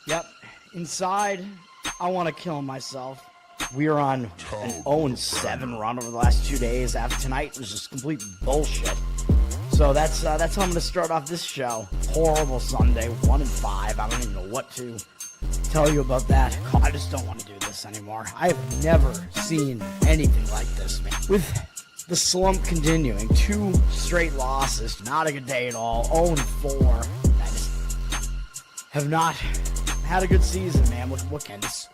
Yep. Inside, I want to kill myself. We are on an 0-7 run over the last 2 days. After tonight was just complete bullshit. So that's how I'm going to start off this show. Horrible Sunday, 1-5. I don't even know what to tell you about that. I just don't want to do this anymore. I have never seen anything like this, man. With the slump continuing, 2 straight losses, not a good day at all. 0-4. I just have not had a good season, man. What can this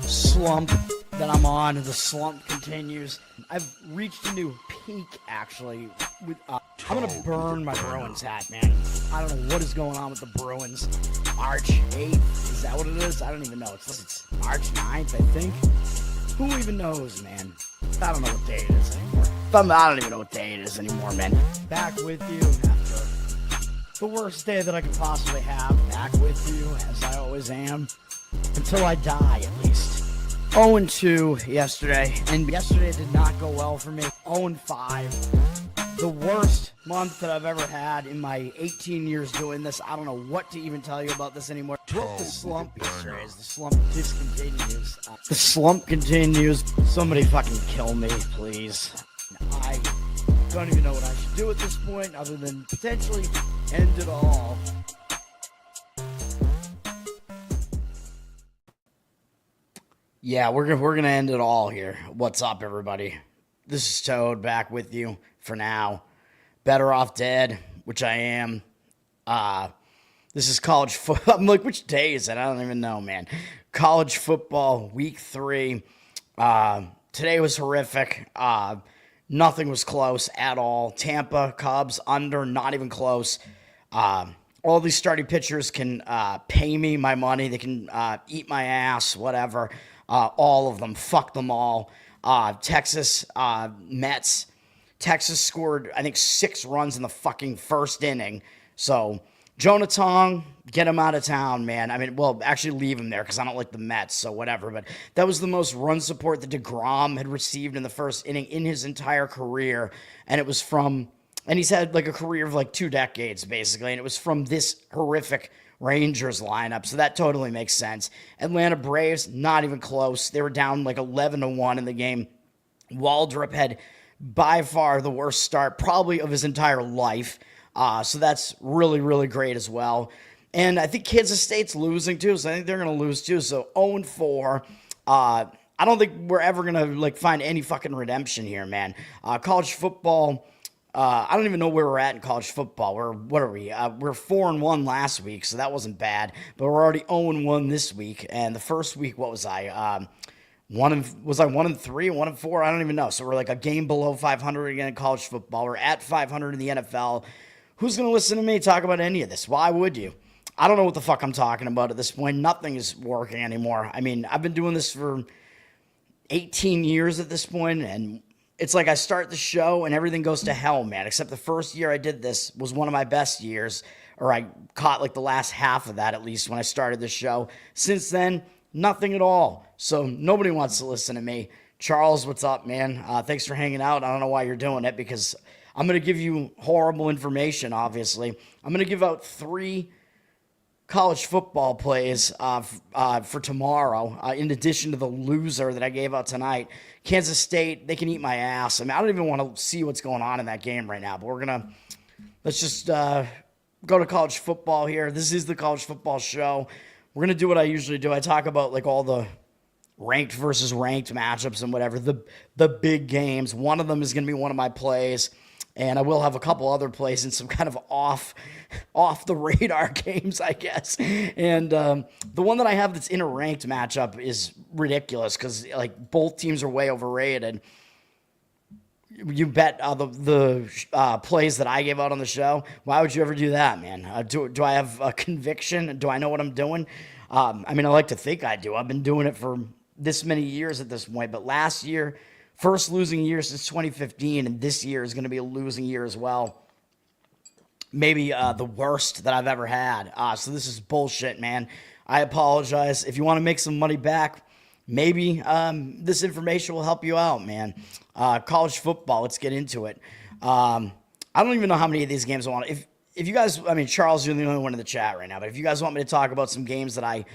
slump that I'm on? The slump continues. I've reached a new peak, actually. With I'm gonna burn my Bruins hat, man. I don't know what is going on with the Bruins. March 8th, is that what it is? I don't even know. It's March 9th, I think. Who even knows, man? I don't know what day it is anymore. I don't even know what day it is anymore, man. Back with you after the worst day that I could possibly have. Back with you, as I always am. Until I die, at least. 0-2 yesterday, and yesterday did not go well for me. 0-5. The worst month that I've ever had in my 18 years doing this. I don't know what to even tell you about this anymore. What the slump yesterday is. The slump just continues. The slump continues. Somebody fucking kill me, please. I don't even know what I should do at this point other than potentially end it all. Yeah, we're gonna end it all here. What's up, everybody? This is Toad back with you for now. Better off dead, which I am. This is college football. I'm like, which day is it? I don't even know, man. College football, week 3. Today was horrific. Nothing was close at all. Tampa, Cubs, under, not even close. All these starting pitchers can pay me my money. They can eat my ass, whatever. All of them. Fuck them all. Texas, Mets. Texas scored, I think, 6 runs in the fucking first inning. So, Jonah Tong, get him out of town, man. I mean, well, actually leave him there because I don't like the Mets, so whatever. But that was the most run support that DeGrom had received in the first inning in his entire career. And it was from, and he's had like a career of like 2 decades, basically. And it was from this horrific Rangers lineup, so that totally makes sense. Atlanta Braves, not even close. They were down like 11-1 in the game. Waldrop had by far the worst start probably of his entire life, so that's really, really great as well. And I think Kansas State's losing too, so I think they're going to lose too. So 0-4. I don't think we're ever going to like find any fucking redemption here, man. College football, I don't even know where we're at in college football. What are we? We're 4-1 last week, so that wasn't bad. But we're already 0-1 this week. And the first week, what was I? 1-3, 1-4? I don't even know. So we're like a game below 500 again in college football. We're at 500 in the NFL. Who's going to listen to me talk about any of this? Why would you? I don't know what the fuck I'm talking about at this point. Nothing is working anymore. I mean, I've been doing this for 18 years at this point, and it's like I start the show and everything goes to hell, man. Except the first year I did this was one of my best years, or I caught like the last half of that at least when I started the show. Since then, nothing at all. So nobody wants to listen to me. Charles, what's up, man? Thanks for hanging out. I don't know why you're doing it because I'm going to give you horrible information, obviously. I'm going to give out 3 college football plays for tomorrow, in addition to the loser that I gave out tonight. Kansas State, they can eat my ass. I mean, I don't even want to see what's going on in that game right now, but let's just go to college football here. This is the college football show. We're going to do what I usually do. I talk about like all the ranked versus ranked matchups and whatever, the big games. One of them is going to be one of my plays. And I will have a couple other plays in some kind of off the radar games, I guess. And the one that I have that's in a ranked matchup is ridiculous because like both teams are way overrated. You bet the plays that I gave out on the show. Why would you ever do that, man? Do I have a conviction? Do I know what I'm doing? I mean, I like to think I do. I've been doing it for this many years at this point. But last year, first losing year since 2015, and this year is going to be a losing year as well. Maybe the worst that I've ever had. So this is bullshit, man. I apologize. If you want to make some money back, maybe this information will help you out, man. College football, let's get into it. I don't even know how many of these games I want. if you guys, I mean, Charles, you're the only one in the chat right now, but if you guys want me to talk about some games that I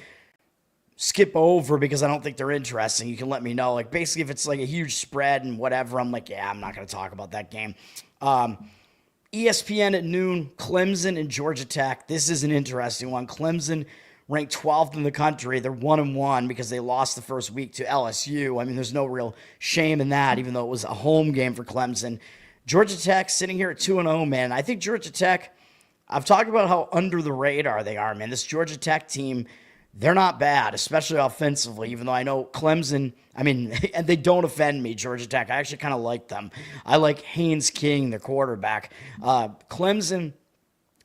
skip over because I don't think they're interesting, you can let me know. Like, basically, if it's like a huge spread and whatever, I'm like, yeah, I'm not going to talk about that game. ESPN at noon, Clemson and Georgia Tech. This is an interesting one. Clemson ranked 12th in the country. They're 1-1 because they lost the first week to LSU. I mean, there's no real shame in that, even though it was a home game for Clemson. Georgia Tech sitting here at 2-0, man. I think Georgia Tech, I've talked about how under the radar they are, man. This Georgia Tech team, they're not bad, especially offensively, even though I know Clemson, I mean, and they don't offend me, Georgia Tech. I actually kind of like them. I like Haynes King, their quarterback. Clemson,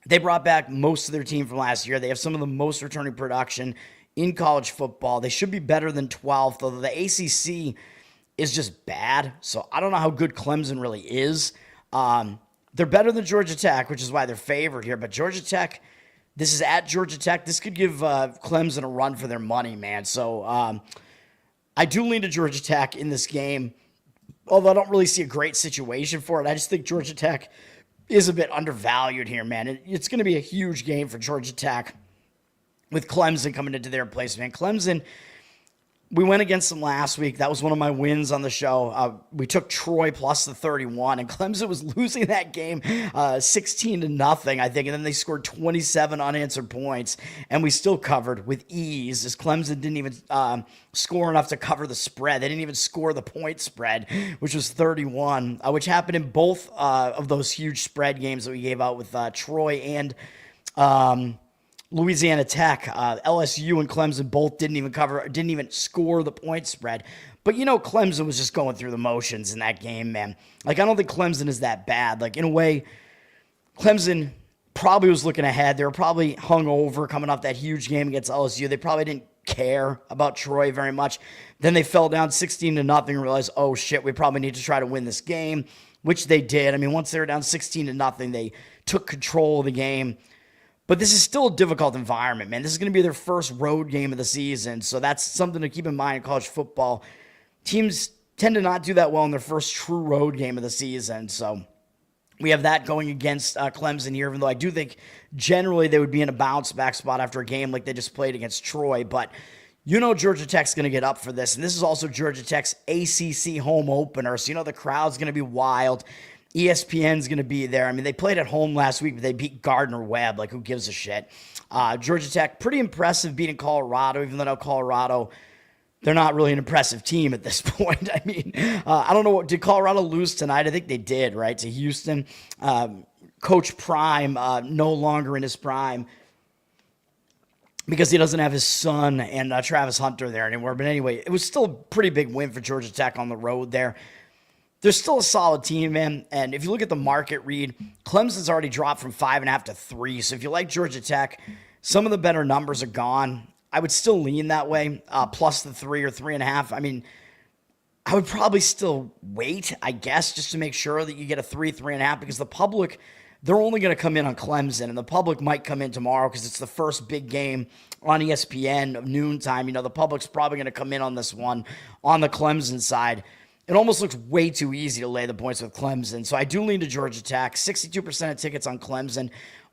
they brought back most of their team from last year. They have some of the most returning production in college football. They should be better than 12th, although the ACC is just bad. So I don't know how good Clemson really is. They're better than Georgia Tech, which is why they're favored here. But Georgia Tech, this is at Georgia Tech. This could give Clemson a run for their money, man. So I do lean to Georgia Tech in this game, although I don't really see a great situation for it. I just think Georgia Tech is a bit undervalued here, man. It's going to be a huge game for Georgia Tech with Clemson coming into their place, man. Clemson, we went against them last week. That was one of my wins on the show. We took Troy plus the 31, and Clemson was losing that game 16-0, I think, and then they scored 27 unanswered points, and we still covered with ease, as Clemson didn't even score enough to cover the spread. They didn't even score the point spread, which was 31, which happened in both of those huge spread games that we gave out with Troy and Louisiana Tech. LSU and Clemson both didn't even score the point spread. But, you know, Clemson was just going through the motions in that game, man. Like, I don't think Clemson is that bad. Like, in a way, Clemson probably was looking ahead. They were probably hungover coming off that huge game against LSU. They probably didn't care about Troy very much. Then they fell down 16-0 and realized, oh, shit, we probably need to try to win this game, which they did. I mean, once they were down 16-0, they took control of the game. But this is still a difficult environment, man. This is going to be their first road game of the season, so that's something to keep in mind in college football. Teams tend to not do that well in their first true road game of the season, so we have that going against Clemson here, even though I do think generally they would be in a bounce-back spot after a game like they just played against Troy. But you know Georgia Tech's going to get up for this, and this is also Georgia Tech's ACC home opener, so you know the crowd's going to be wild. ESPN's going to be there. I mean, they played at home last week, but they beat Gardner-Webb. Like, who gives a shit? Georgia Tech, pretty impressive beating Colorado, even though Colorado, they're not really an impressive team at this point. I mean, I don't know. Did Colorado lose tonight? I think they did, right, to Houston. Coach Prime, no longer in his prime because he doesn't have his son and Travis Hunter there anymore. But anyway, it was still a pretty big win for Georgia Tech on the road there. They're still a solid team, man. And if you look at the market read, Clemson's already dropped from 5.5 to 3. So if you like Georgia Tech, some of the better numbers are gone. I would still lean that way, plus the 3 or 3.5. I mean, I would probably still wait, I guess, just to make sure that you get a 3, 3.5, because the public, they're only going to come in on Clemson, and the public might come in tomorrow because it's the first big game on ESPN noontime. You know, the public's probably going to come in on this one on the Clemson side. It almost looks way too easy to lay the points with Clemson. So I do lean to Georgia Tech. 62% of tickets on Clemson,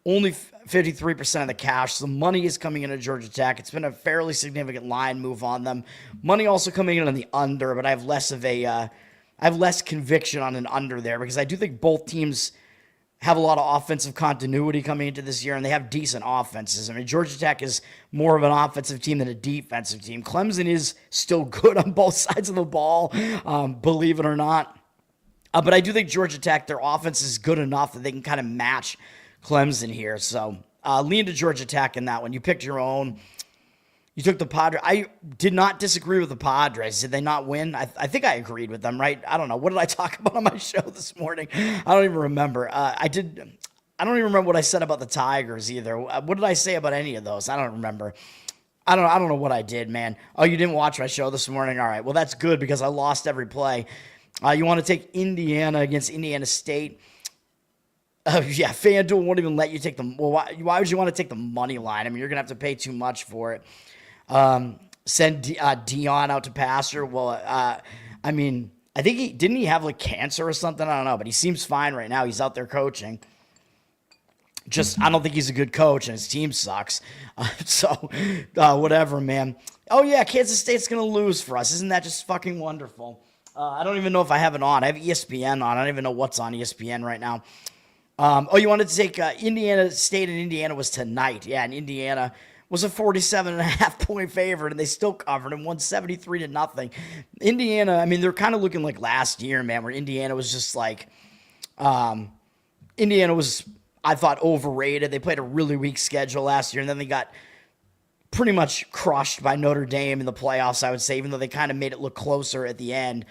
only 53% of the cash. So the money is coming into Georgia Tech. It's been a fairly significant line move on them. Money also coming in on the under, but I have less conviction on an under there because I do think both teams have a lot of offensive continuity coming into this year, and they have decent offenses. I mean, Georgia Tech is more of an offensive team than a defensive team. Clemson is still good on both sides of the ball, believe it or not. But I do think Georgia Tech, their offense is good enough that they can kind of match Clemson here. So lean to Georgia Tech in that one. You picked your own. You took the Padres. I did not disagree with the Padres. Did they not win? I think I agreed with them, right? I don't know. What did I talk about on my show this morning? I don't even remember. I don't even remember what I said about the Tigers either. What did I say about any of those? I don't remember. I don't know what I did, man. Oh, you didn't watch my show this morning? All right. Well, that's good because I lost every play. You want to take Indiana against Indiana State? Yeah, FanDuel won't even let you take them. Well, why would you want to take the money line? I mean, you're going to have to pay too much for it. Send Dion out to pasture. Well, I mean, I think didn't he have like cancer or something? I don't know, but he seems fine right now. He's out there coaching. Just, I don't think he's a good coach, and his team sucks. Whatever, man. Oh, yeah, Kansas State's going to lose for us. Isn't that just fucking wonderful? I don't even know if I have it on. I have ESPN on. I don't even know what's on ESPN right now. You wanted to take Indiana State, and Indiana was tonight. Yeah, and Indiana was a 47.5 point favorite, and they still covered and won 73-0. Indiana, I mean, they're kind of looking like last year, man, where Indiana was just like, Indiana was, I thought, overrated. They played a really weak schedule last year, and then they got pretty much crushed by Notre Dame in the playoffs, I would say, even though they kind of made it look closer at the end.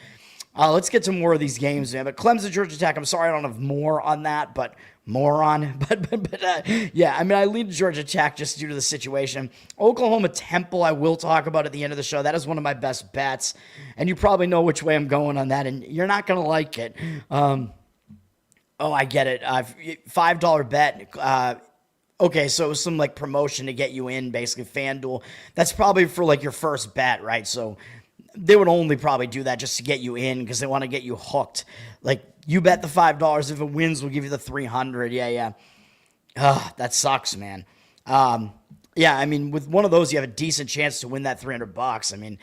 Let's get to more of these games, man. But Clemson, Georgia Tech, I'm sorry I don't have more on that, but yeah, I mean, I lead Georgia Tech just due to the situation. Oklahoma Temple, I will talk about at the end of the show. That is one of my best bets, and you probably know which way I'm going on that, and you're not going to like it. I get it. $5 bet. Okay, so it was some like promotion to get you in, basically FanDuel. That's probably for like your first bet, right? So they would only probably do that just to get you in because they want to get you hooked. Like, you bet the $5. If it wins, we'll give you the $300. Yeah. That sucks, man. Yeah, I mean, with one of those, you have a decent chance to win that $300. I mean,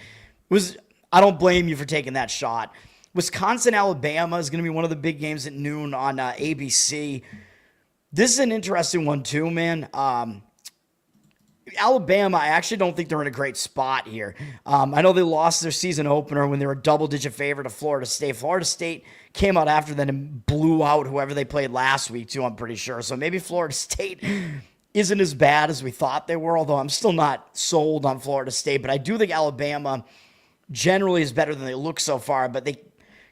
I don't blame you for taking that shot. Wisconsin, Alabama is going to be one of the big games at noon on ABC. This is an interesting one too, man. Alabama, I actually don't think they're in a great spot here. I know they lost their season opener when they were a double-digit favorite to Florida State. Florida State came out after that and blew out whoever they played last week, too, I'm pretty sure. So maybe Florida State isn't as bad as we thought they were, although I'm still not sold on Florida State. But I do think Alabama generally is better than they look so far. But they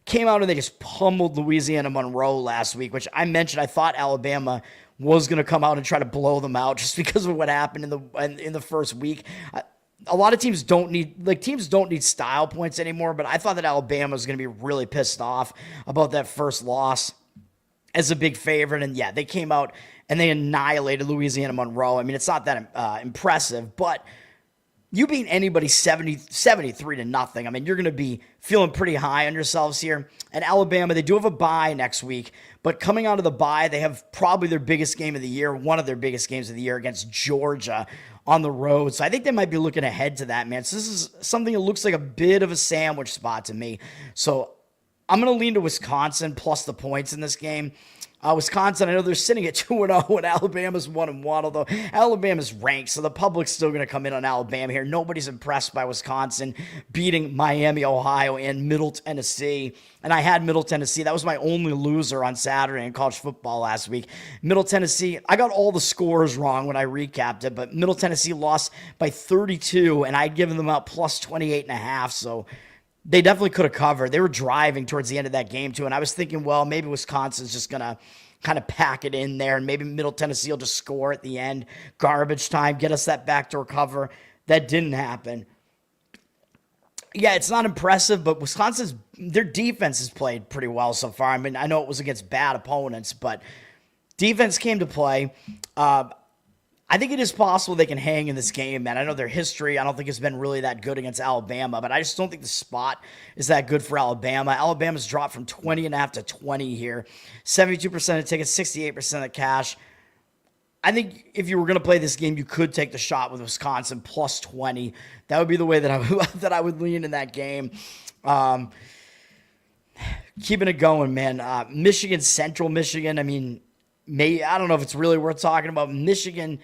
came out and they just pummeled Louisiana Monroe last week, which I mentioned I thought Alabama was going to come out and try to blow them out just because of what happened in the first week. A lot of teams don't need style points anymore, but I thought that Alabama was going to be really pissed off about that first loss as a big favorite. And yeah, they came out and they annihilated Louisiana Monroe. I mean, it's not that impressive, but you beat anybody 73-0. I mean, you're going to be feeling pretty high on yourselves here. And Alabama, they do have a bye next week, but coming out of the bye, they have probably their biggest game of the year, one of their biggest games of the year against Georgia on the road. So I think they might be looking ahead to that, man. So this is something that looks like a bit of a sandwich spot to me. So I'm going to lean to Wisconsin plus the points in this game. Wisconsin, I know they're sitting at 2-0 and Alabama's 1-1, although Alabama's ranked, so the public's still going to come in on Alabama here. Nobody's impressed by Wisconsin beating Miami, Ohio, and Middle Tennessee. And I had Middle Tennessee. That was my only loser on Saturday in college football last week. Middle Tennessee, I got all the scores wrong when I recapped it, but Middle Tennessee lost by 32, and I'd given them out plus 28.5, so they definitely could have covered. They were driving towards the end of that game, too, and I was thinking, well, maybe Wisconsin's just going to kind of pack it in there, and maybe Middle Tennessee will just score at the end. Garbage time, get us that backdoor cover. That didn't happen. Yeah, it's not impressive, but their defense has played pretty well so far. I mean, I know it was against bad opponents, but defense came to play. I think it is possible they can hang in this game, man. I know their history, I don't think it's been really that good against Alabama, but I just don't think the spot is that good for Alabama. Alabama's dropped from 20.5 to 20 here. 72% of tickets, 68% of cash. I think if you were going to play this game, you could take the shot with Wisconsin plus 20. That would be the way that I would lean in that game. Keeping it going, man. Michigan, Central Michigan, I mean, I don't know if it's really worth talking about. Michigan,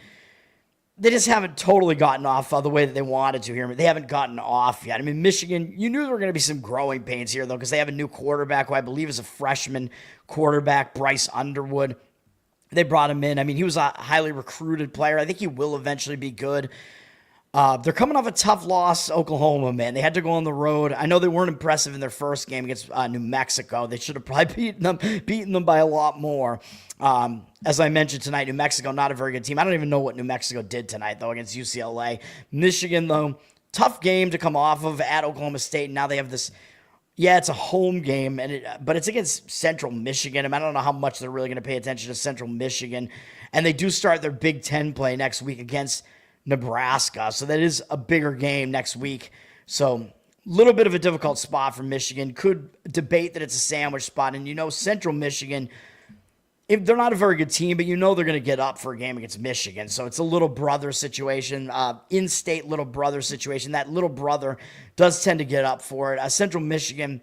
they just haven't totally gotten off the way that they wanted to here. They haven't gotten off yet. I mean, Michigan, you knew there were going to be some growing pains here, though, because they have a new quarterback who I believe is a freshman quarterback, Bryce Underwood. They brought him in. I mean, he was a highly recruited player. I think he will eventually be good. They're coming off a tough loss, Oklahoma, man. They had to go on the road. I know they weren't impressive in their first game against New Mexico. They should have probably beaten them by a lot more. As I mentioned tonight, New Mexico, not a very good team. I don't even know what New Mexico did tonight, though, against UCLA. Michigan, though, tough game to come off of at Oklahoma State. Now they have this, yeah, it's a home game, but it's against Central Michigan. I don't know how much they're really going to pay attention to Central Michigan. And they do start their Big Ten play next week against Nebraska. So that is a bigger game next week. So a little bit of a difficult spot for Michigan. Could debate that it's a sandwich spot. And Central Michigan, they're not a very good team, but you know they're going to get up for a game against Michigan. So it's a little brother situation, in-state little brother situation. That little brother does tend to get up for it. Central Michigan,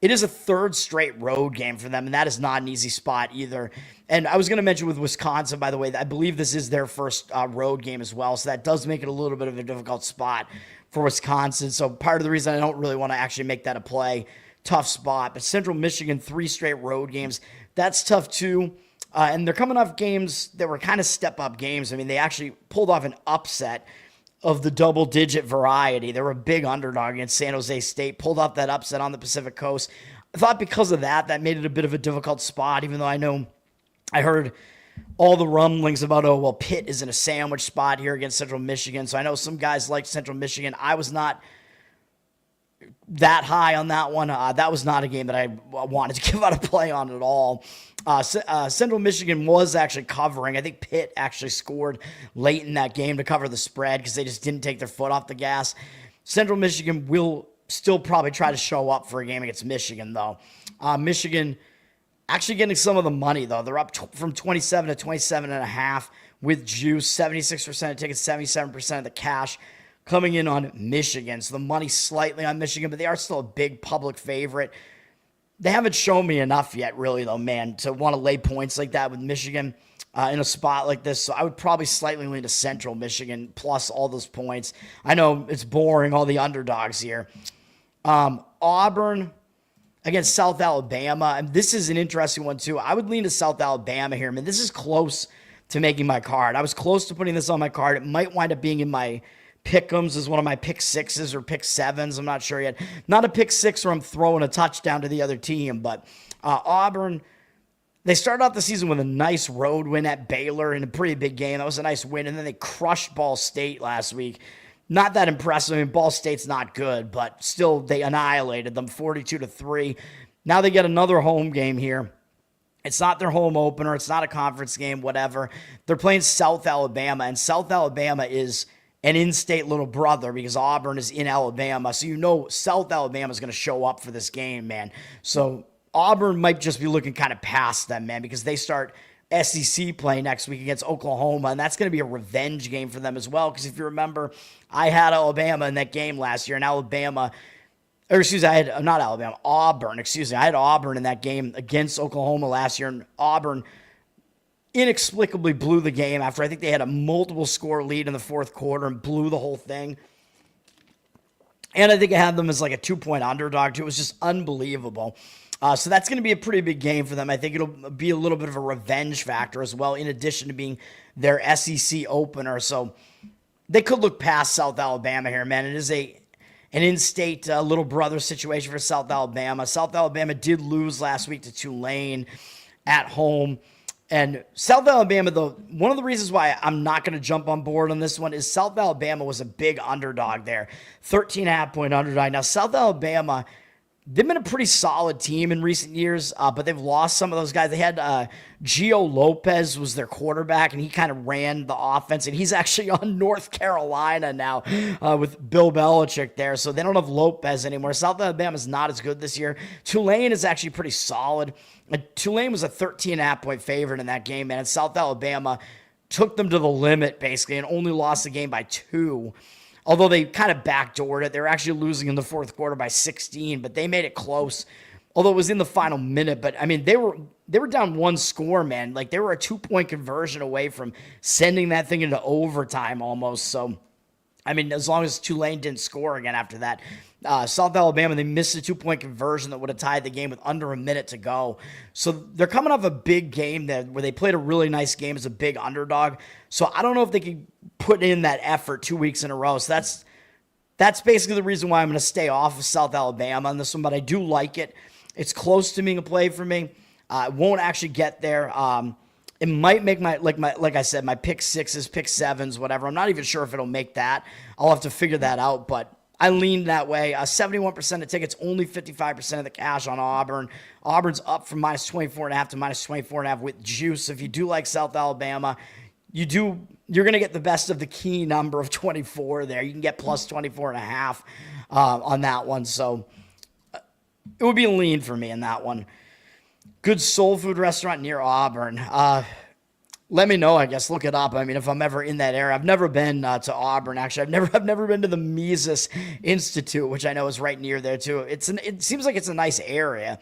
it is a third straight road game for them, and that is not an easy spot either. And I was going to mention with Wisconsin, by the way, I believe this is their first road game as well, so that does make it a little bit of a difficult spot for Wisconsin. So part of the reason I don't really want to actually make that a play, tough spot. But Central Michigan, 3 straight road games. That's tough too. And they're coming off games that were kind of step-up games. I mean, they actually pulled off an upset of the double-digit variety. They were a big underdog against San Jose State, pulled off that upset on the Pacific Coast. I thought because of that, that made it a bit of a difficult spot, even though I heard all the rumblings about, oh, well, Pitt is in a sandwich spot here against Central Michigan. So I know some guys like Central Michigan. I was not that high on that one. That was not a game that I wanted to give out a play on at all. Central Michigan was actually covering. I think Pitt actually scored late in that game to cover the spread because they just didn't take their foot off the gas. Central Michigan will still probably try to show up for a game against Michigan, though. Michigan actually getting some of the money, though. They're up from 27 to 27.5 with juice, 76% of tickets, 77% of the cash coming in on Michigan. So the money's slightly on Michigan, but they are still a big public favorite. They haven't shown me enough yet, really, though, man, to want to lay points like that with Michigan in a spot like this. So I would probably slightly lean to Central Michigan plus all those points. I know it's boring, all the underdogs here. Auburn against South Alabama. And this is an interesting one, too. I would lean to South Alabama here. I mean, this is close to making my card. I was close to putting this on my card. It might wind up being in my pick'ems as one of my pick 6s or pick 7s. I'm not sure yet. Not a pick 6 where I'm throwing a touchdown to the other team, but Auburn, they started out the season with a nice road win at Baylor in a pretty big game. That was a nice win, and then they crushed Ball State last week. Not that impressive. I mean, Ball State's not good, but still they annihilated them 42-3. Now they get another home game here. It's not their home opener. It's not a conference game, whatever. They're playing South Alabama, and South Alabama is an in-state little brother because Auburn is in Alabama. So you know South Alabama is going to show up for this game, man. So Auburn might just be looking kind of past them, man, because they start SEC play next week against Oklahoma, and that's going to be a revenge game for them as well. Because if you remember, I had Alabama in that game last year, and Auburn, excuse me. I had Auburn in that game against Oklahoma last year, and Auburn inexplicably blew the game after I think they had a multiple score lead in the fourth quarter and blew the whole thing. And I think I had them as like a 2-point underdog too. It was just unbelievable. So that's going to be a pretty big game for them. I think it'll be a little bit of a revenge factor as well, in addition to being their SEC opener. So they could look past South Alabama here, man. It is an in-state little brother situation for South Alabama. South Alabama did lose last week to Tulane at home. And South Alabama, though, one of the reasons why I'm not going to jump on board on this one is South Alabama was a big underdog there, 13.5-point underdog. Now, South Alabama, they've been a pretty solid team in recent years, but they've lost some of those guys. They had Gio Lopez was their quarterback, and he kind of ran the offense, and he's actually on North Carolina now with Bill Belichick there, so they don't have Lopez anymore. South Alabama's not as good this year. Tulane is actually pretty solid. Tulane was a 13.5-point favorite in that game, man, and South Alabama took them to the limit, basically, and only lost the game by 2. Although they kind of backdoored it. They were actually losing in the fourth quarter by 16, but they made it close. Although it was in the final minute. But, I mean, they were down 1 score, man. Like, they were a 2-point conversion away from sending that thing into overtime almost. So, I mean, as long as Tulane didn't score again after that. South Alabama, they missed a 2-point conversion that would have tied the game with under a minute to go. So they're coming off a big game where they played a really nice game as a big underdog. So I don't know if they can put in that effort 2 weeks in a row. So that's basically the reason why I'm going to stay off of South Alabama on this one. But I do like it. It's close to being a play for me. It won't actually get there. It might make like I said, my pick 6s, pick 7s, whatever. I'm not even sure if it'll make that. I'll have to figure that out, but I lean that way. 71% of tickets, only 55% of the cash on Auburn. Auburn's up from minus 24.5 to minus 24.5 with juice. If you do like South Alabama, you're going to get the best of the key number of 24 there. You can get plus 24.5 on that one. So it would be a lean for me in that one. good soul food restaurant near Auburn. Let me know, I guess. Look it up. I mean, if I'm ever in that area. I've never been to Auburn, actually. I've never been to the Mises Institute, which I know is right near there, too. It seems like it's a nice area.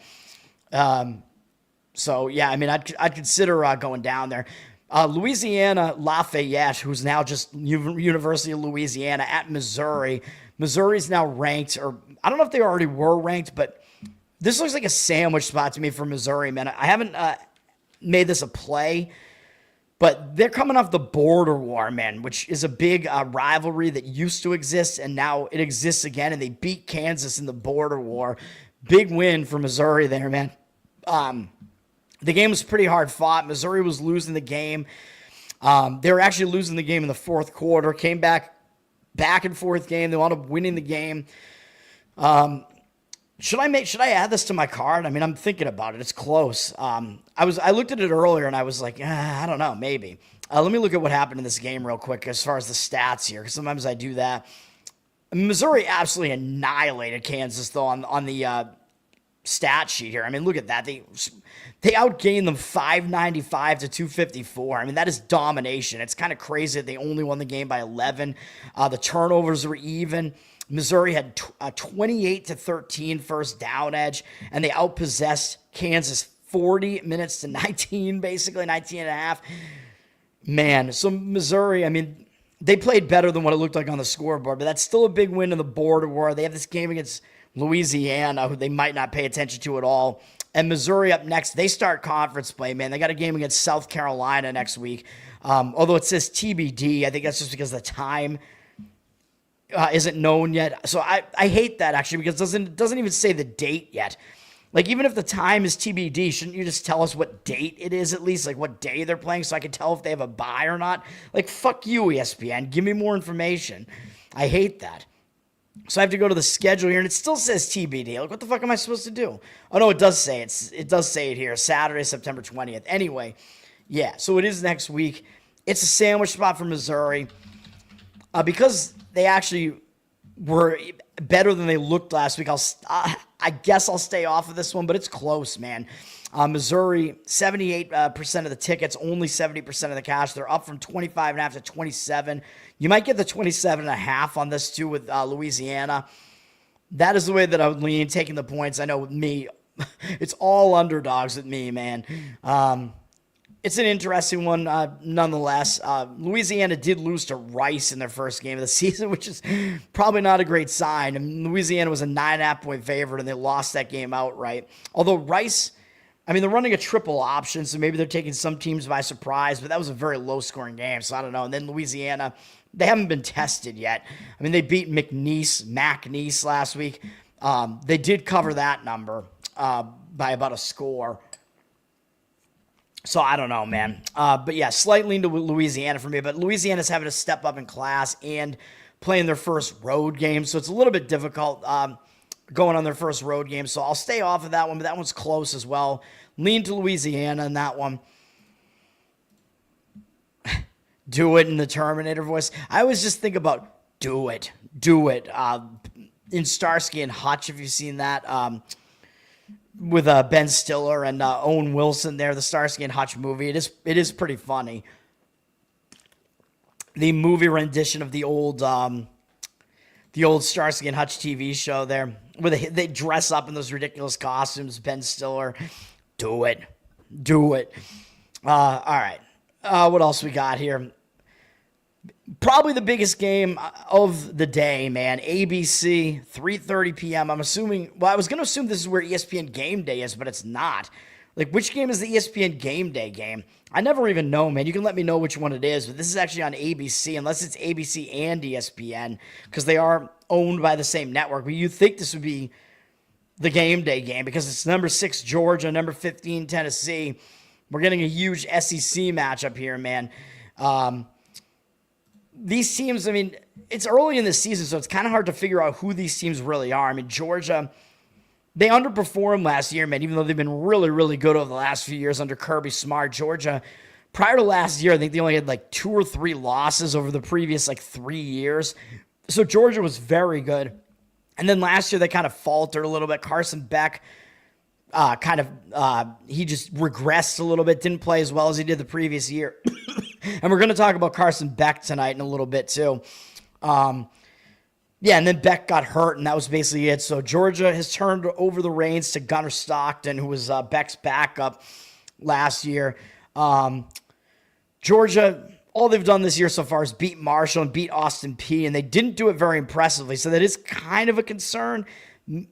So, yeah, I mean, I'd consider going down there. Louisiana Lafayette, who's now just University of Louisiana at Missouri. Missouri's now ranked, or I don't know if they already were ranked, but this looks like a sandwich spot to me for Missouri, man. I haven't made this a play, but they're coming off the border war, man, which is a big rivalry that used to exist, and now it exists again, and they beat Kansas in the border war. Big win for Missouri there, man. The game was pretty hard fought. Missouri was losing the game. They were actually losing the game in the fourth quarter. Came back and forth game. They wound up winning the game. Should I add this to my card? I mean, I'm thinking about it. It's close. I looked at it earlier and I was like, I don't know, maybe. Let me look at what happened in this game real quick as far as the stats here, because sometimes I do that. Missouri absolutely annihilated Kansas though on the stat sheet here. I mean, look at that. They outgained them 595 to 254. I mean, that is domination. It's kind of crazy that they only won the game by 11. The turnovers were even. Missouri had a 28 to 13 first down edge, and they outpossessed Kansas 40 minutes to 19, basically 19 and a half. Man, so Missouri, I mean, they played better than what it looked like on the scoreboard, but that's still a big win in the border war. They have this game against Louisiana, who they might not pay attention to at all. And Missouri up next, they start conference play, man. They got a game against South Carolina next week. Although it says TBD, I think that's just because the time isn't known yet. So I hate that, actually, because it doesn't even say the date yet. Like, even if the time is TBD, shouldn't you just tell us what date it is at least? Like, what day they're playing so I can tell if they have a bye or not? Like, fuck you, ESPN. Give me more information. I hate that. So I have to go to the schedule here, and it still says TBD. Like, what the fuck am I supposed to do? Oh, no, it does say it here. Saturday, September 20th. Anyway, yeah, so it is next week. It's a sandwich spot for Missouri. Because they actually were better than they looked last week, I guess I'll stay off of this one, but it's close, man. Missouri, 78% of the tickets, only 70% of the cash. They're up from 25.5 to 27. You might get the 27.5 on this too with Louisiana. That is the way that I would lean, taking the points. I know with me, it's all underdogs with me, man. It's an interesting one, nonetheless. Louisiana did lose to Rice in their first game of the season, which is probably not a great sign. And Louisiana was a 9.5-point favorite, and they lost that game outright. Although Rice, I mean, they're running a triple option, so maybe they're taking some teams by surprise, but that was a very low-scoring game, so I don't know. And then Louisiana, they haven't been tested yet. I mean, they beat McNeese last week. They did cover that number by about a score. So I don't know, man. But yeah, slight lean to Louisiana for me. But Louisiana's having to step up in class and playing their first road game. So it's a little bit difficult going on their first road game. So I'll stay off of that one, but that one's close as well. Lean to Louisiana in that one. Do it in the Terminator voice. I always just think about do it. Do it. In Starsky and Hutch, if you've seen that. With Ben Stiller and Owen Wilson there, the Starsky and Hutch movie. It is pretty funny. The movie rendition of the old Starsky and Hutch TV show there, where they dress up in those ridiculous costumes. Ben Stiller, do it. All right. What else we got here? Probably the biggest game of the day, man. ABC, 3:30 p.m. I'm assuming, well, I was going to assume this is where ESPN Game Day is, but it's not. Like, which game is the ESPN Game Day game? I never even know, man. You can let me know which one it is, but this is actually on ABC, unless it's ABC and ESPN, because they are owned by the same network. But you'd think this would be the Game Day game, because it's number 6 Georgia, number 15 Tennessee. We're getting a huge SEC matchup here, man. These teams, I mean, it's early in the season, so it's kind of hard to figure out who these teams really are. I mean, Georgia, they underperformed last year, man, even though they've been really, really good over the last few years under Kirby Smart. Georgia, prior to last year, I think they only had like 2 or 3 losses over the previous 3 years. So Georgia was very good. And then last year, they kind of faltered a little bit. Carson Beck he just regressed a little bit, didn't play as well as he did the previous year. And we're going to talk about Carson Beck tonight in a little bit too. Yeah, and then Beck got hurt, and that was basically it. So Georgia has turned over the reins to Gunnar Stockton, who was Beck's backup last year. Georgia, all they've done this year so far is beat Marshall and beat Austin Peay, and they didn't do it very impressively, so that is kind of a concern.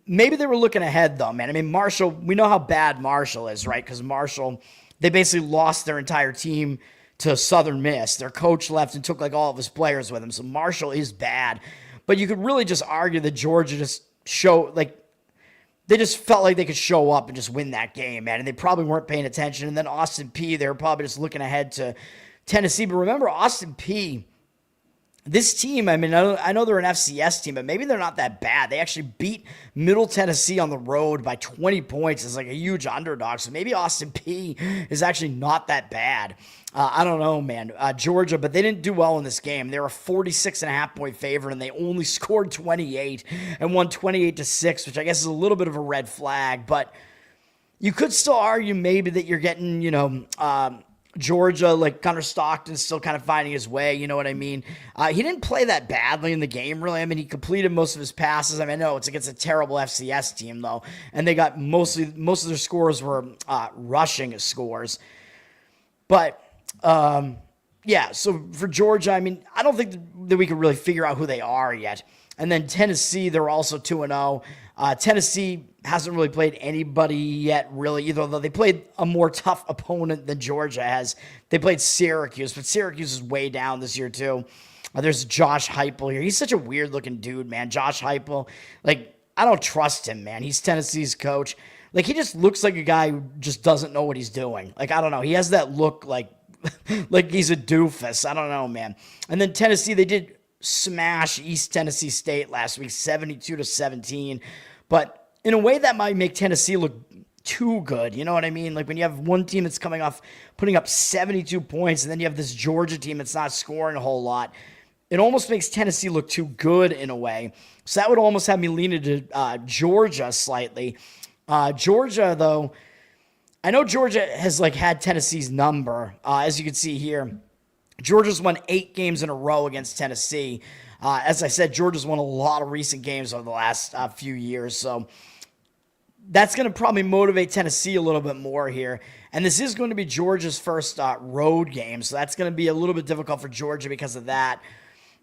Maybe they were looking ahead, though, man. I mean, Marshall, we know how bad Marshall is, right? Because Marshall, they basically lost their entire team to Southern Miss. Their coach left and took like all of his players with him, so Marshall is bad. But you could really just argue that Georgia just they just felt like they could show up and just win that game, man. And they probably weren't paying attention. And then Austin Peay, they were probably just looking ahead to Tennessee. But remember, Austin Peay, this team, I mean, I know they're an FCS team, but maybe they're not that bad. They actually beat Middle Tennessee on the road by 20 points as like a huge underdog. So maybe Austin Peay is actually not that bad. I don't know, man. Georgia, but they didn't do well in this game. They were a 46.5-point favorite, and they only scored 28 and won 28-6, which I guess is a little bit of a red flag. But you could still argue maybe that you're getting, Georgia, like Gunnar Stockton's still kind of finding his way, you know what I mean? He didn't play that badly in the game, really. I mean, he completed most of his passes. I mean, I know it's against a terrible FCS team, though, and they got most of their scores were rushing scores. But yeah, so for Georgia, I mean, I don't think that we can really figure out who they are yet. And then Tennessee, they're also 2-0. Tennessee hasn't really played anybody yet, really, either, though they played a more tough opponent than Georgia has. They played Syracuse, but Syracuse is way down this year, too. There's Josh Heupel here. He's such a weird-looking dude, man. Josh Heupel, like, I don't trust him, man. He's Tennessee's coach. Like, he just looks like a guy who just doesn't know what he's doing. Like, I don't know. He has that look like he's a doofus. I don't know, man. And then Tennessee, they did smash East Tennessee State last week, 72-17. But in a way that might make Tennessee look too good. You know what I mean? Like when you have one team that's coming off putting up 72 points, and then you have this Georgia team that's not scoring a whole lot. It almost makes Tennessee look too good in a way. So that would almost have me lean into Georgia slightly. Georgia, though, I know Georgia has like had Tennessee's number. As you can see here, Georgia's won 8 games in a row against Tennessee. As I said, Georgia's won a lot of recent games over the last few years. So that's going to probably motivate Tennessee a little bit more here. And this is going to be Georgia's first road game. So that's going to be a little bit difficult for Georgia because of that.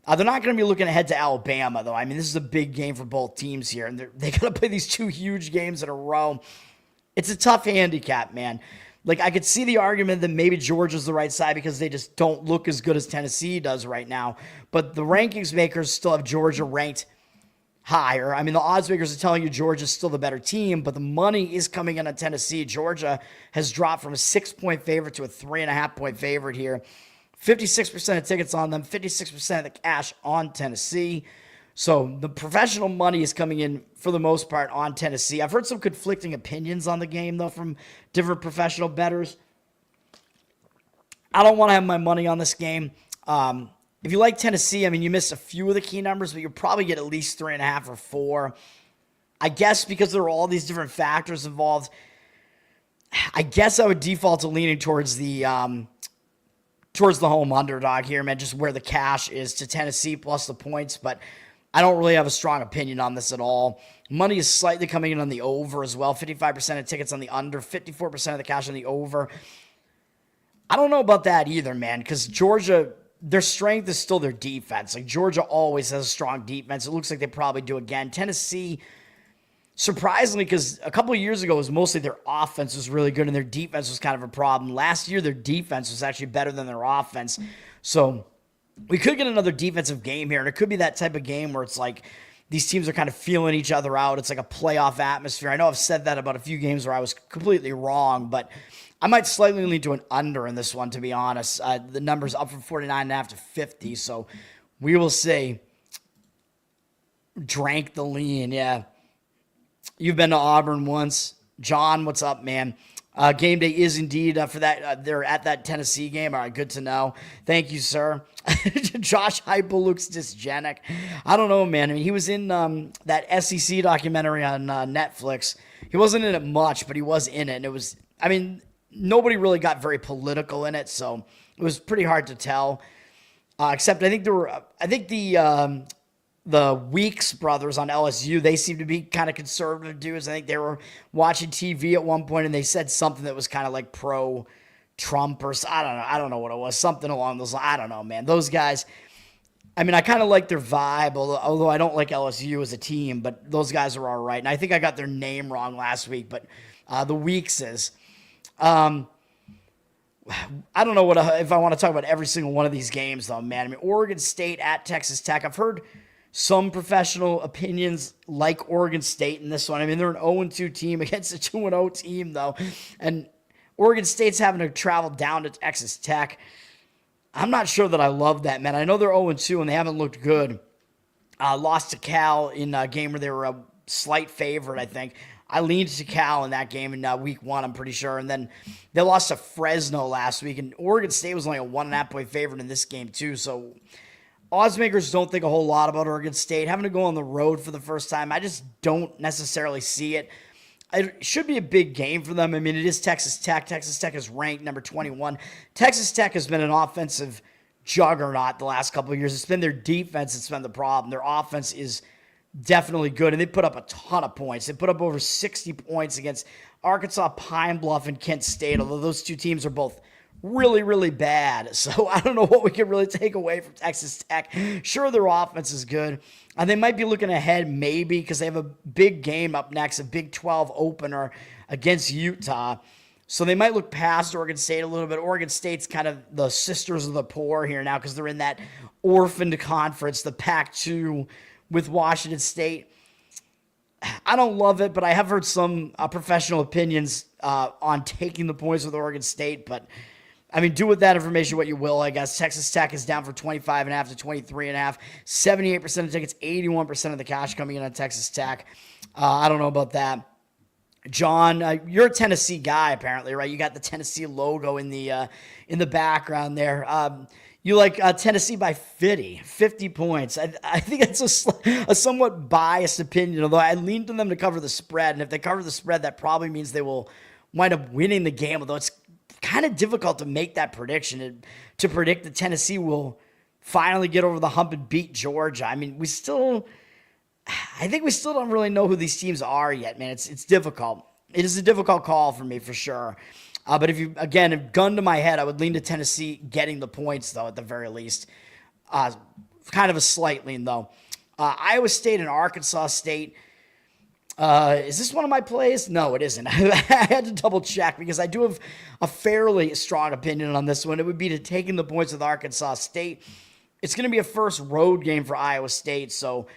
They're not going to be looking ahead to Alabama, though. I mean, this is a big game for both teams here. And they got to play these 2 huge games in a row. It's a tough handicap, man. Like, I could see the argument that maybe Georgia's the right side because they just don't look as good as Tennessee does right now. But the rankings makers still have Georgia ranked higher. I mean, the odds makers are telling you Georgia's still the better team, but the money is coming in on Tennessee. Georgia has dropped from a 6-point favorite to a 3.5-point favorite here. 56% of tickets on them, 56% of the cash on Tennessee. So the professional money is coming in for the most part on Tennessee. I've heard some conflicting opinions on the game, though, from different professional bettors. I don't want to have my money on this game. If you like Tennessee, I mean, you missed a few of the key numbers, but you'll probably get at least 3.5 or 4. I guess because there are all these different factors involved, I guess I would default to leaning towards the home underdog here, man, just where the cash is to Tennessee plus the points, but I don't really have a strong opinion on this at all. Money is slightly coming in on the over as well. 55% of tickets on the under, 54% of the cash on the over. I don't know about that either, man, because Georgia, their strength is still their defense. Like, Georgia always has a strong defense. It looks like they probably do again. Tennessee, surprisingly, because a couple of years ago, it was mostly their offense was really good and their defense was kind of a problem. Last year, their defense was actually better than their offense. So we could get another defensive game here, and it could be that type of game where it's like these teams are kind of feeling each other out. It's like a playoff atmosphere. I know I've said that about a few games where I was completely wrong, but I might slightly lean to an under in this one, to be honest. The number's up from 49.5 to 50, so we will see. Drank the lean, yeah. You've been to Auburn once. John, what's up, man? Game day is indeed for that. They're at that Tennessee game. All right, good to know. Thank you, sir. Josh Heupel looks dysgenic. I don't know, man. I mean, he was in that SEC documentary on Netflix. He wasn't in it much, but he was in it. And it was, I mean, nobody really got very political in it, so it was pretty hard to tell. Except I think the Weeks brothers on LSU, they seem to be kind of conservative dudes. I think they were watching TV at one point and they said something that was kind of like pro-Trump or I don't know. I don't know what it was. Something along those lines. I don't know, man. Those guys, I mean, I kind of like their vibe, although I don't like LSU as a team, but those guys are all right. And I think I got their name wrong last week, but the Weekses. I don't know if I want to talk about every single one of these games, though, man. I mean, Oregon State at Texas Tech. I've heard some professional opinions like Oregon State in this one. I mean, they're an 0-2 team against a 2-0 team, though. And Oregon State's having to travel down to Texas Tech. I'm not sure that I love that, man. I know they're 0-2 and they haven't looked good. Lost to Cal in a game where they were a slight favorite, I think. I leaned to Cal in that game in week 1, I'm pretty sure. And then they lost to Fresno last week. And Oregon State was only a 1.5-point favorite in this game, too. So oddsmakers don't think a whole lot about Oregon State. Having to go on the road for the first time, I just don't necessarily see it. It should be a big game for them. I mean, it is Texas Tech. Texas Tech is ranked number 21. Texas Tech has been an offensive juggernaut the last couple of years. It's been their defense that's been the problem. Their offense is definitely good, and they put up a ton of points. They put up over 60 points against Arkansas, Pine Bluff, and Kent State, although those two teams are both really, really bad. So I don't know what we can really take away from Texas Tech. Sure, their offense is good. And they might be looking ahead maybe because they have a big game up next, a Big 12 opener against Utah. So they might look past Oregon State a little bit. Oregon State's kind of the sisters of the poor here now because they're in that orphaned conference, the Pac-2 with Washington State. I don't love it, but I have heard some professional opinions on taking the points with Oregon State. But, I mean, do with that information what you will, I guess. Texas Tech is down for 25.5 to 23.5. 78% of tickets, 81% of the cash coming in on Texas Tech. I don't know about that. John, you're a Tennessee guy, apparently, right? You got the Tennessee logo in the background there. You like Tennessee by 50 points. I think that's a somewhat biased opinion, although I lean to them to cover the spread. And if they cover the spread, that probably means they will wind up winning the game, although it's kind of difficult to make that prediction, to predict that Tennessee will finally get over the hump and beat Georgia. I mean, I think we still don't really know who these teams are yet, man. It's difficult. It is a difficult call for me, for sure. But if gun to my head, I would lean to Tennessee getting the points, though, at the very least. Kind of a slight lean, though. Iowa State and Arkansas State. Is this one of my plays? No, it isn't. I had to double check because I do have a fairly strong opinion on this one. It would be to taking the points with Arkansas State. It's going to be a first road game for Iowa State, so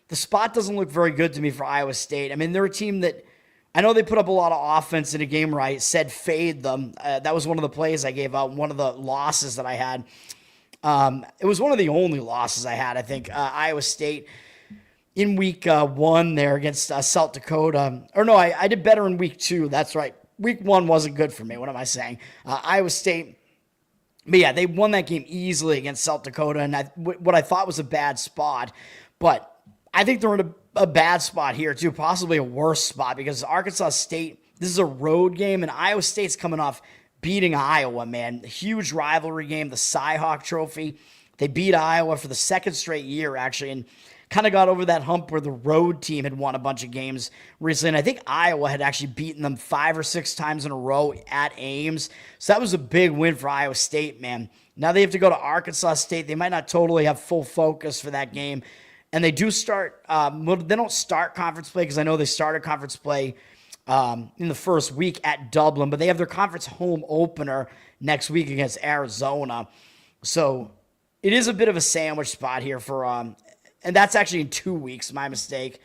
the spot doesn't look very good to me for Iowa State. I mean, they're a team that I know they put up a lot of offense in a game where I said fade them. That was one of the plays I gave out, one of the losses that I had. It was one of the only losses I had, I think. Iowa State in week 1 there against South Dakota. Or no, I did better in week 2. That's right. Week 1 wasn't good for me. What am I saying? Iowa State, but yeah, they won that game easily against South Dakota, and what I thought was a bad spot. But I think they're in a bad spot here, too, possibly a worse spot, because Arkansas State, this is a road game, and Iowa State's coming off beating Iowa, man. Huge rivalry game, the Cy-Hawk Trophy. They beat Iowa for the second straight year, actually, and kind of got over that hump where the road team had won a bunch of games recently. And I think Iowa had actually beaten them 5 or 6 times in a row at Ames. So that was a big win for Iowa State, man. Now they have to go to Arkansas State. They might not totally have full focus for that game. And they do start, they don't start conference play because I know they started conference play in the first week at Dublin, but they have their conference home opener next week against Arizona. So it is a bit of a sandwich spot here for, and that's actually in 2 weeks, my mistake.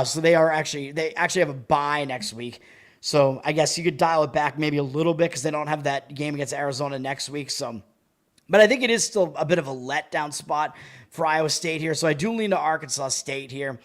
So they actually have a bye next week. So I guess you could dial it back maybe a little bit because they don't have that game against Arizona next week. So, but I think it is still a bit of a letdown spot for Iowa State here. So I do lean to Arkansas State here.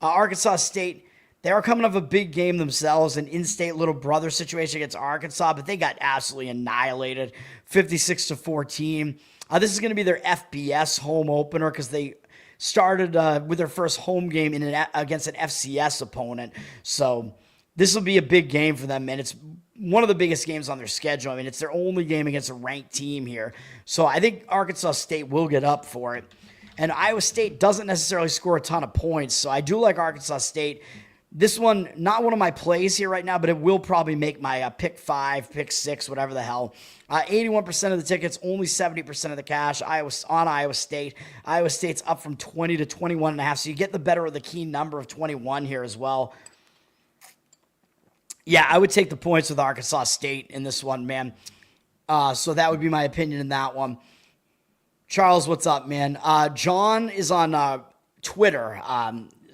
Arkansas State, they are coming off a big game themselves, an in-state little brother situation against Arkansas, but they got absolutely annihilated, 56-14. This is going to be their FBS home opener because they started with their first home game against an FCS opponent. So this will be a big game for them, man. It's one of the biggest games on their schedule. I mean, it's their only game against a ranked team here. So I think Arkansas State will get up for it. And Iowa State doesn't necessarily score a ton of points, so I do like Arkansas State. This one, not one of my plays here right now, but it will probably make my pick 5, pick 6, whatever the hell. 81% of the tickets, only 70% of the cash. On Iowa State. Iowa State's up from 20 to 21.5, so you get the better of the key number of 21 here as well. Yeah, I would take the points with Arkansas State in this one, man. So that would be my opinion in that one. Charles, what's up, man? John is on Twitter.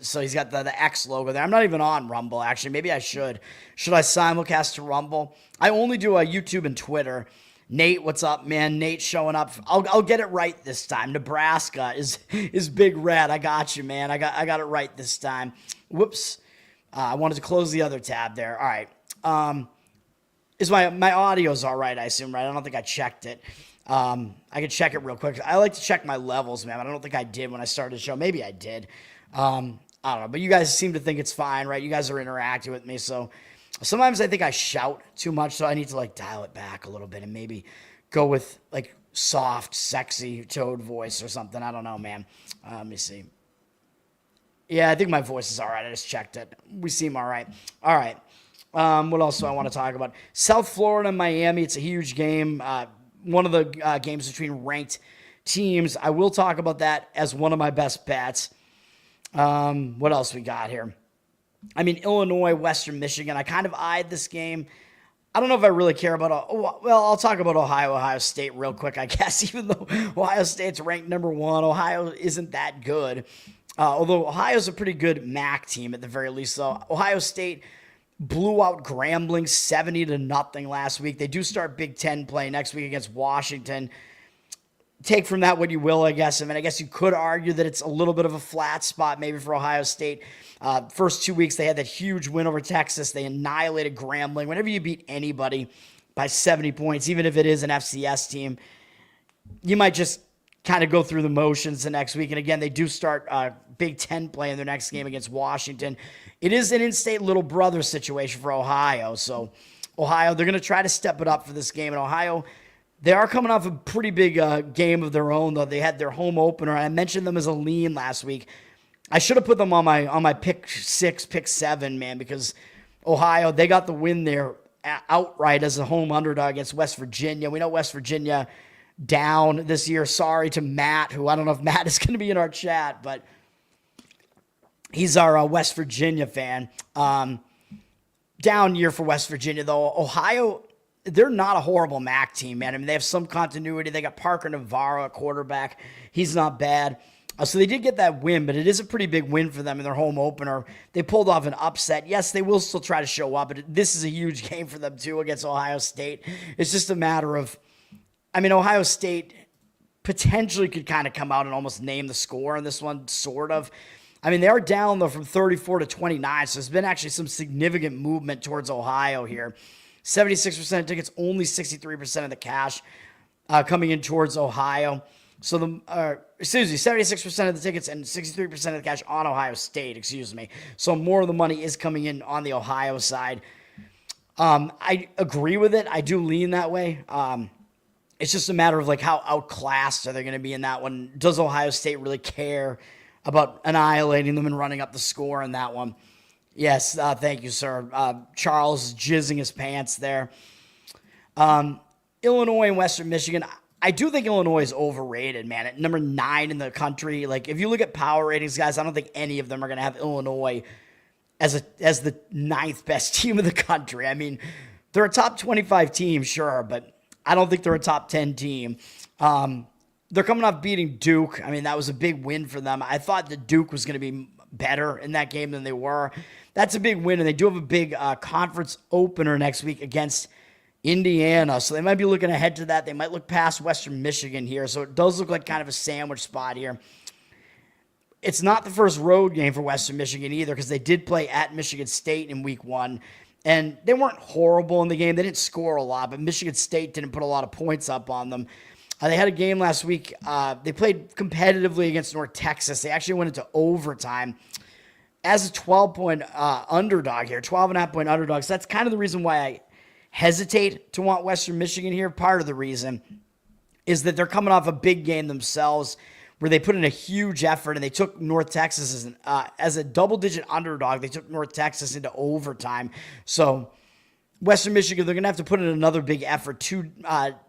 So he's got the X logo there. I'm not even on Rumble, actually. Maybe I should. Should I simulcast to Rumble? I only do YouTube and Twitter. Nate, what's up, man? Nate showing up. I'll get it right this time. Nebraska is Big Red. I got you, man. I got it right this time. Whoops. I wanted to close the other tab there. All right. Is my audio's all right, I assume, right? I don't think I checked it. I can check it real quick. I like to check my levels, man. I don't think I did when I started the show. Maybe I did. I don't know, but you guys seem to think it's fine, right? You guys are interacting with me, so sometimes I think I shout too much, so I need to, like, dial it back a little bit and maybe go with, like, soft, sexy Toad voice or something. I don't know, man. Let me see. Yeah, I think my voice is all right. I just checked it. We seem all right. All right. What else do I want to talk about? South Florida and Miami, it's a huge game. One of the games between ranked teams. I will talk about that as one of my best bets. What else we got here? I mean, Illinois, Western Michigan. I kind of eyed this game. I don't know if I really care about, well, I'll talk about Ohio State real quick, I guess, even though Ohio State's ranked number 1. Ohio isn't that good. Although Ohio's a pretty good MAC team at the very least, though. Ohio State blew out Grambling 70-0 last week. They do start Big Ten play next week against Washington. Take from that what you will, I guess. I mean, I guess you could argue that it's a little bit of a flat spot maybe for Ohio State. First 2 weeks, they had that huge win over Texas. They annihilated Grambling. Whenever you beat anybody by 70 points, even if it is an FCS team, you might just kind of go through the motions the next week. And again, they do start Big Ten play in their next game against Washington. It is an in-state little brother situation for Ohio. So Ohio, they're going to try to step it up for this game. And Ohio, they are coming off a pretty big game of their own, though. They had their home opener. I mentioned them as a lean last week. I should have put them on my pick 6, pick 7, man, because Ohio, they got the win there outright as a home underdog against West Virginia. We know West Virginia down this year. Sorry to Matt, who I don't know if Matt is going to be in our chat, but he's our West Virginia fan. Down year for West Virginia, though. Ohio, they're not a horrible MAC team, man. I mean, they have some continuity. They got Parker Navarro at quarterback. He's not bad. So they did get that win, but it is a pretty big win for them in their home opener. They pulled off an upset. Yes, they will still try to show up, but this is a huge game for them, too, against Ohio State. It's just a matter of, I mean, Ohio State potentially could kind of come out and almost name the score in this one, sort of. I mean, they are down, though, from 34 to 29, so there's been actually some significant movement towards Ohio here. 76% of tickets, only 63% of the cash coming in towards Ohio. So 76% of the tickets and 63% of the cash on Ohio State, excuse me. So more of the money is coming in on the Ohio side. I agree with it. I do lean that way. It's just a matter of like how outclassed are they going to be in that one. Does Ohio State really care about annihilating them and running up the score in that one? Yes, thank you, sir. Charles jizzing his pants there. Illinois and Western Michigan. I do think Illinois is overrated, man. At number 9 in the country. Like, if you look at power ratings, guys, I don't think any of them are going to have Illinois as the 9th best team in the country. I mean, they're a top 25 team, sure, but I don't think they're a top 10 team. They're coming off beating Duke. I mean, that was a big win for them. I thought that Duke was going to be better in that game than they were. That's a big win, and they do have a big conference opener next week against Indiana, so they might be looking ahead to that. They might look past Western Michigan here, so it does look like kind of a sandwich spot here. It's not the first road game for Western Michigan either, because they did play at Michigan State in week 1, and they weren't horrible in the game. They didn't score a lot, but Michigan State didn't put a lot of points up on them. They had a game last week. They played competitively against North Texas. They actually went into overtime. as a 12-point underdog here, 12.5-point underdogs. That's kind of the reason why I hesitate to want Western Michigan here. Part of the reason is that they're coming off a big game themselves where they put in a huge effort and they took North Texas as a double-digit underdog. They took North Texas into overtime. So Western Michigan, they're going to have to put in another big effort 2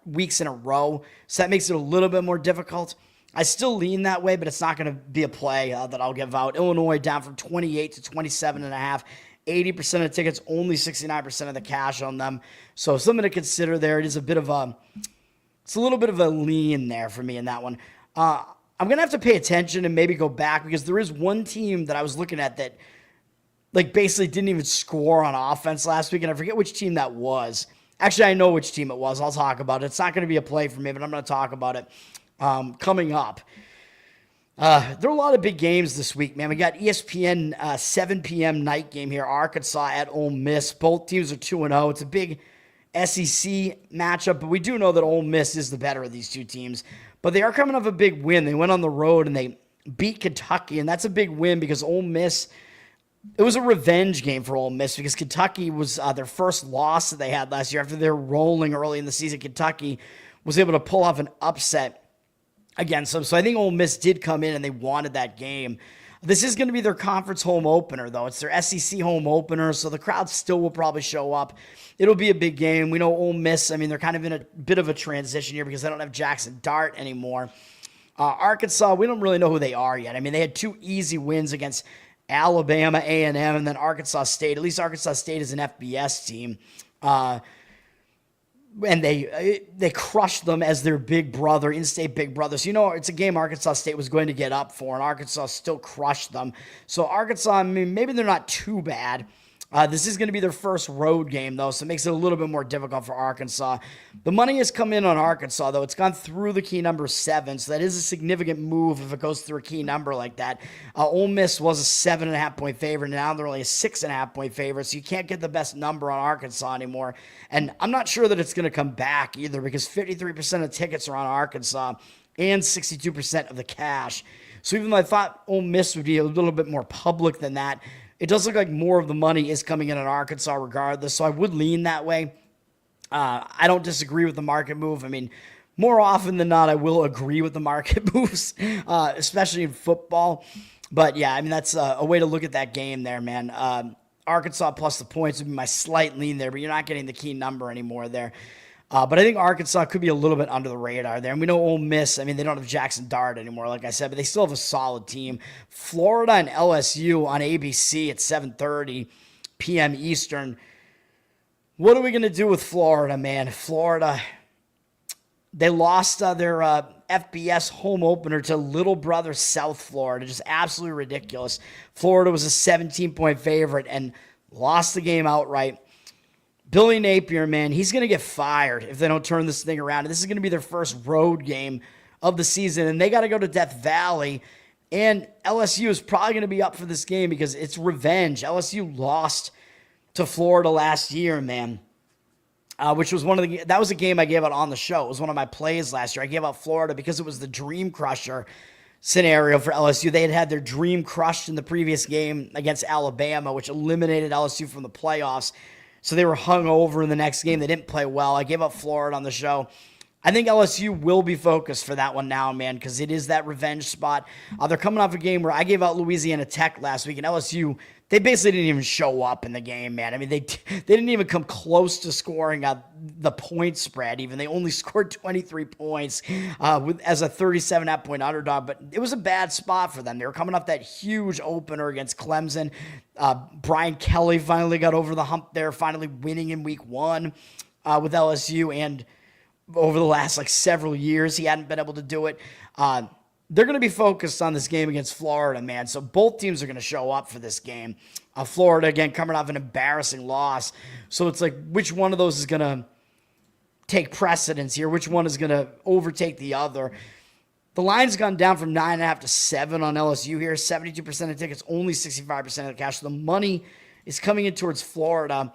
weeks in a row. So that makes it a little bit more difficult. I still lean that way, but it's not going to be a play that I'll give out. Illinois down from 28 to 27.5. 80% of the tickets, only 69% of the cash on them. So something to consider there. It is it's a little bit of a lean there for me in that one. I'm going to have to pay attention and maybe go back because there is one team that I was looking at that basically didn't even score on offense last week, and I forget which team that was. Actually, I know which team it was. I'll talk about it. It's not going to be a play for me, but I'm going to talk about it coming up. There are a lot of big games this week, man. We got ESPN 7 p.m. night game here, Arkansas at Ole Miss. Both teams are 2-0. It's a big SEC matchup, but we do know that Ole Miss is the better of these two teams. But they are coming off a big win. They went on the road and they beat Kentucky, and that's a big win because Ole Miss, it was a revenge game for Ole Miss because Kentucky was their first loss that they had last year. After they're rolling early in the season, Kentucky was able to pull off an upset against them. So I think Ole Miss did come in and they wanted that game. This is going to be their conference home opener, though. It's their SEC home opener, so the crowd still will probably show up. It'll be a big game. We know Ole Miss, they're kind of in a bit of a transition here because they don't have Jackson Dart anymore. Arkansas, we don't really know who they are yet. They had 2 easy wins against Alabama, A&M, and then Arkansas State. At least Arkansas State is an FBS team. And they crushed them as their big brother, in-state big brother. So, it's a game Arkansas State was going to get up for, and Arkansas still crushed them. So Arkansas, maybe they're not too bad. This is going to be their first road game, though, so it makes it a little bit more difficult for Arkansas. The money has come in on Arkansas, though. It's gone through the key number 7, so that is a significant move if it goes through a key number like that. Ole Miss was a 7.5-point favorite, and now they're only a 6.5-point favorite, so you can't get the best number on Arkansas anymore. And I'm not sure that it's going to come back either because 53% of tickets are on Arkansas and 62% of the cash. So even though I thought Ole Miss would be a little bit more public than that, it does look like more of the money is coming in on Arkansas regardless, so I would lean that way. I don't disagree with the market move. More often than not, I will agree with the market moves, especially in football. But, yeah, that's a way to look at that game there, man. Arkansas plus the points would be my slight lean there, but you're not getting the key number anymore there. But I think Arkansas could be a little bit under the radar there. And we know Ole Miss, they don't have Jackson Dart anymore, like I said, but they still have a solid team. Florida and LSU on ABC at 7:30 p.m. Eastern. What are we going to do with Florida, man? Florida, they lost their FBS home opener to little brother South Florida. Just absolutely ridiculous. Florida was a 17-point favorite and lost the game outright. Billy Napier, man, he's going to get fired if they don't turn this thing around. This is going to be their first road game of the season, and they got to go to Death Valley. And LSU is probably going to be up for this game because it's revenge. LSU lost to Florida last year, man, which was that was a game I gave out on the show. It was one of my plays last year. I gave out Florida because it was the dream crusher scenario for LSU. They had their dream crushed in the previous game against Alabama, which eliminated LSU from the playoffs. So they were hung over in the next game. They didn't play well. I gave up Florida on the show. I think LSU will be focused for that one now, man, because it is that revenge spot. They're coming off a game where I gave out Louisiana Tech last week, and LSU, they basically didn't even show up in the game, man. They didn't even come close to scoring the point spread even. They only scored 23 points as a 37.5-point underdog, but it was a bad spot for them. They were coming off that huge opener against Clemson. Brian Kelly finally got over the hump there, finally winning in week 1 with LSU, and over the last several years, he hadn't been able to do it. They're going to be focused on this game against Florida, man. So both teams are going to show up for this game. Florida, again, coming off an embarrassing loss. So it's which one of those is going to take precedence here? Which one is going to overtake the other? The line's gone down from 9.5 to 7 on LSU here. 72% of tickets, only 65% of the cash. So the money is coming in towards Florida.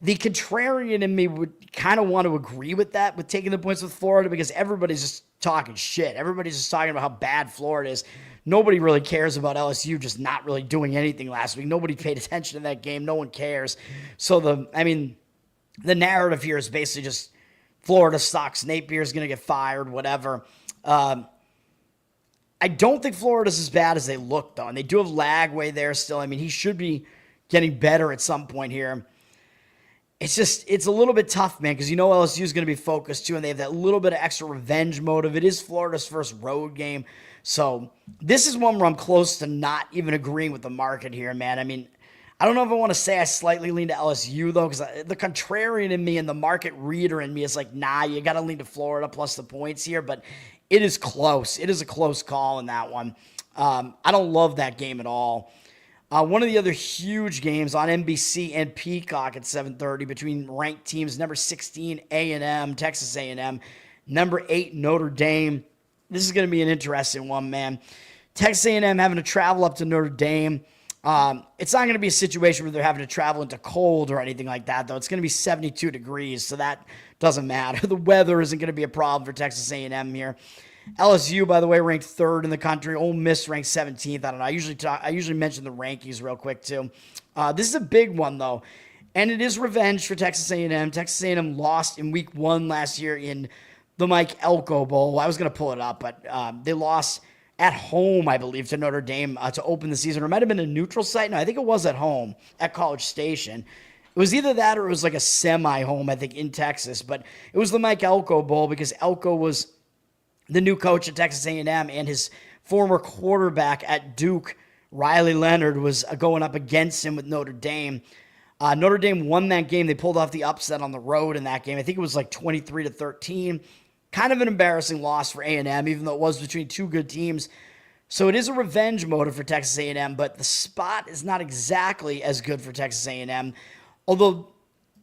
The contrarian in me would kind of want to agree with that, with taking the points with Florida, because everybody's just talking shit. Everybody's just talking about how bad Florida is. nobody really cares about LSU just not really doing anything last week. Nobody paid attention to that game. No one cares. So the narrative here is basically just Florida sucks. Napier's going to get fired, whatever. I don't think Florida's as bad as they look, though. And they do have Lagway there still. I mean, he should be getting better at some point here. It's a little bit tough, man, because you know LSU is going to be focused, too, and they have that little bit of extra revenge motive. It is Florida's first road game. So this is one where I'm close to not even agreeing with the market here, man. I mean, I don't know if I want to say I slightly lean to LSU, though, because the contrarian in me and the market reader in me is like, nah, you got to lean to Florida plus the points here. But it is close. It is a close call in that one. I don't love that game at all. One of the other huge games on NBC and Peacock at 7:30 between ranked teams, number 16 A&M, Texas A&M, number 8 Notre Dame. This is going to be an interesting one, man. Texas A&M having to travel up to Notre Dame. It's not going to be a situation where they're having to travel into cold or anything like that, though. It's going to be 72 degrees, so that doesn't matter. The weather isn't going to be a problem for Texas A&M here. LSU, by the way, ranked 3rd in the country. Ole Miss ranked 17th. I don't know. I usually mention the rankings real quick, too. This is a big one, though, and it is revenge for Texas A&M. Texas A&M lost in week 1 last year in the Mike Elko Bowl. I was going to pull it up, but they lost at home, I believe, to Notre Dame to open the season. Or it might have been a neutral site. No, I think it was at home at College Station. It was either that or it was like a semi-home, I think, in Texas. But it was the Mike Elko Bowl because Elko was the new coach at Texas A&M, and his former quarterback at Duke, Riley Leonard, was going up against him with Notre Dame. Notre Dame won that game. They pulled off the upset on the road in that game. I think it was like 23-13. Kind of an embarrassing loss for A&M, even though it was between two good teams. So it is a revenge motive for Texas A&M, but the spot is not exactly as good for Texas A&M, although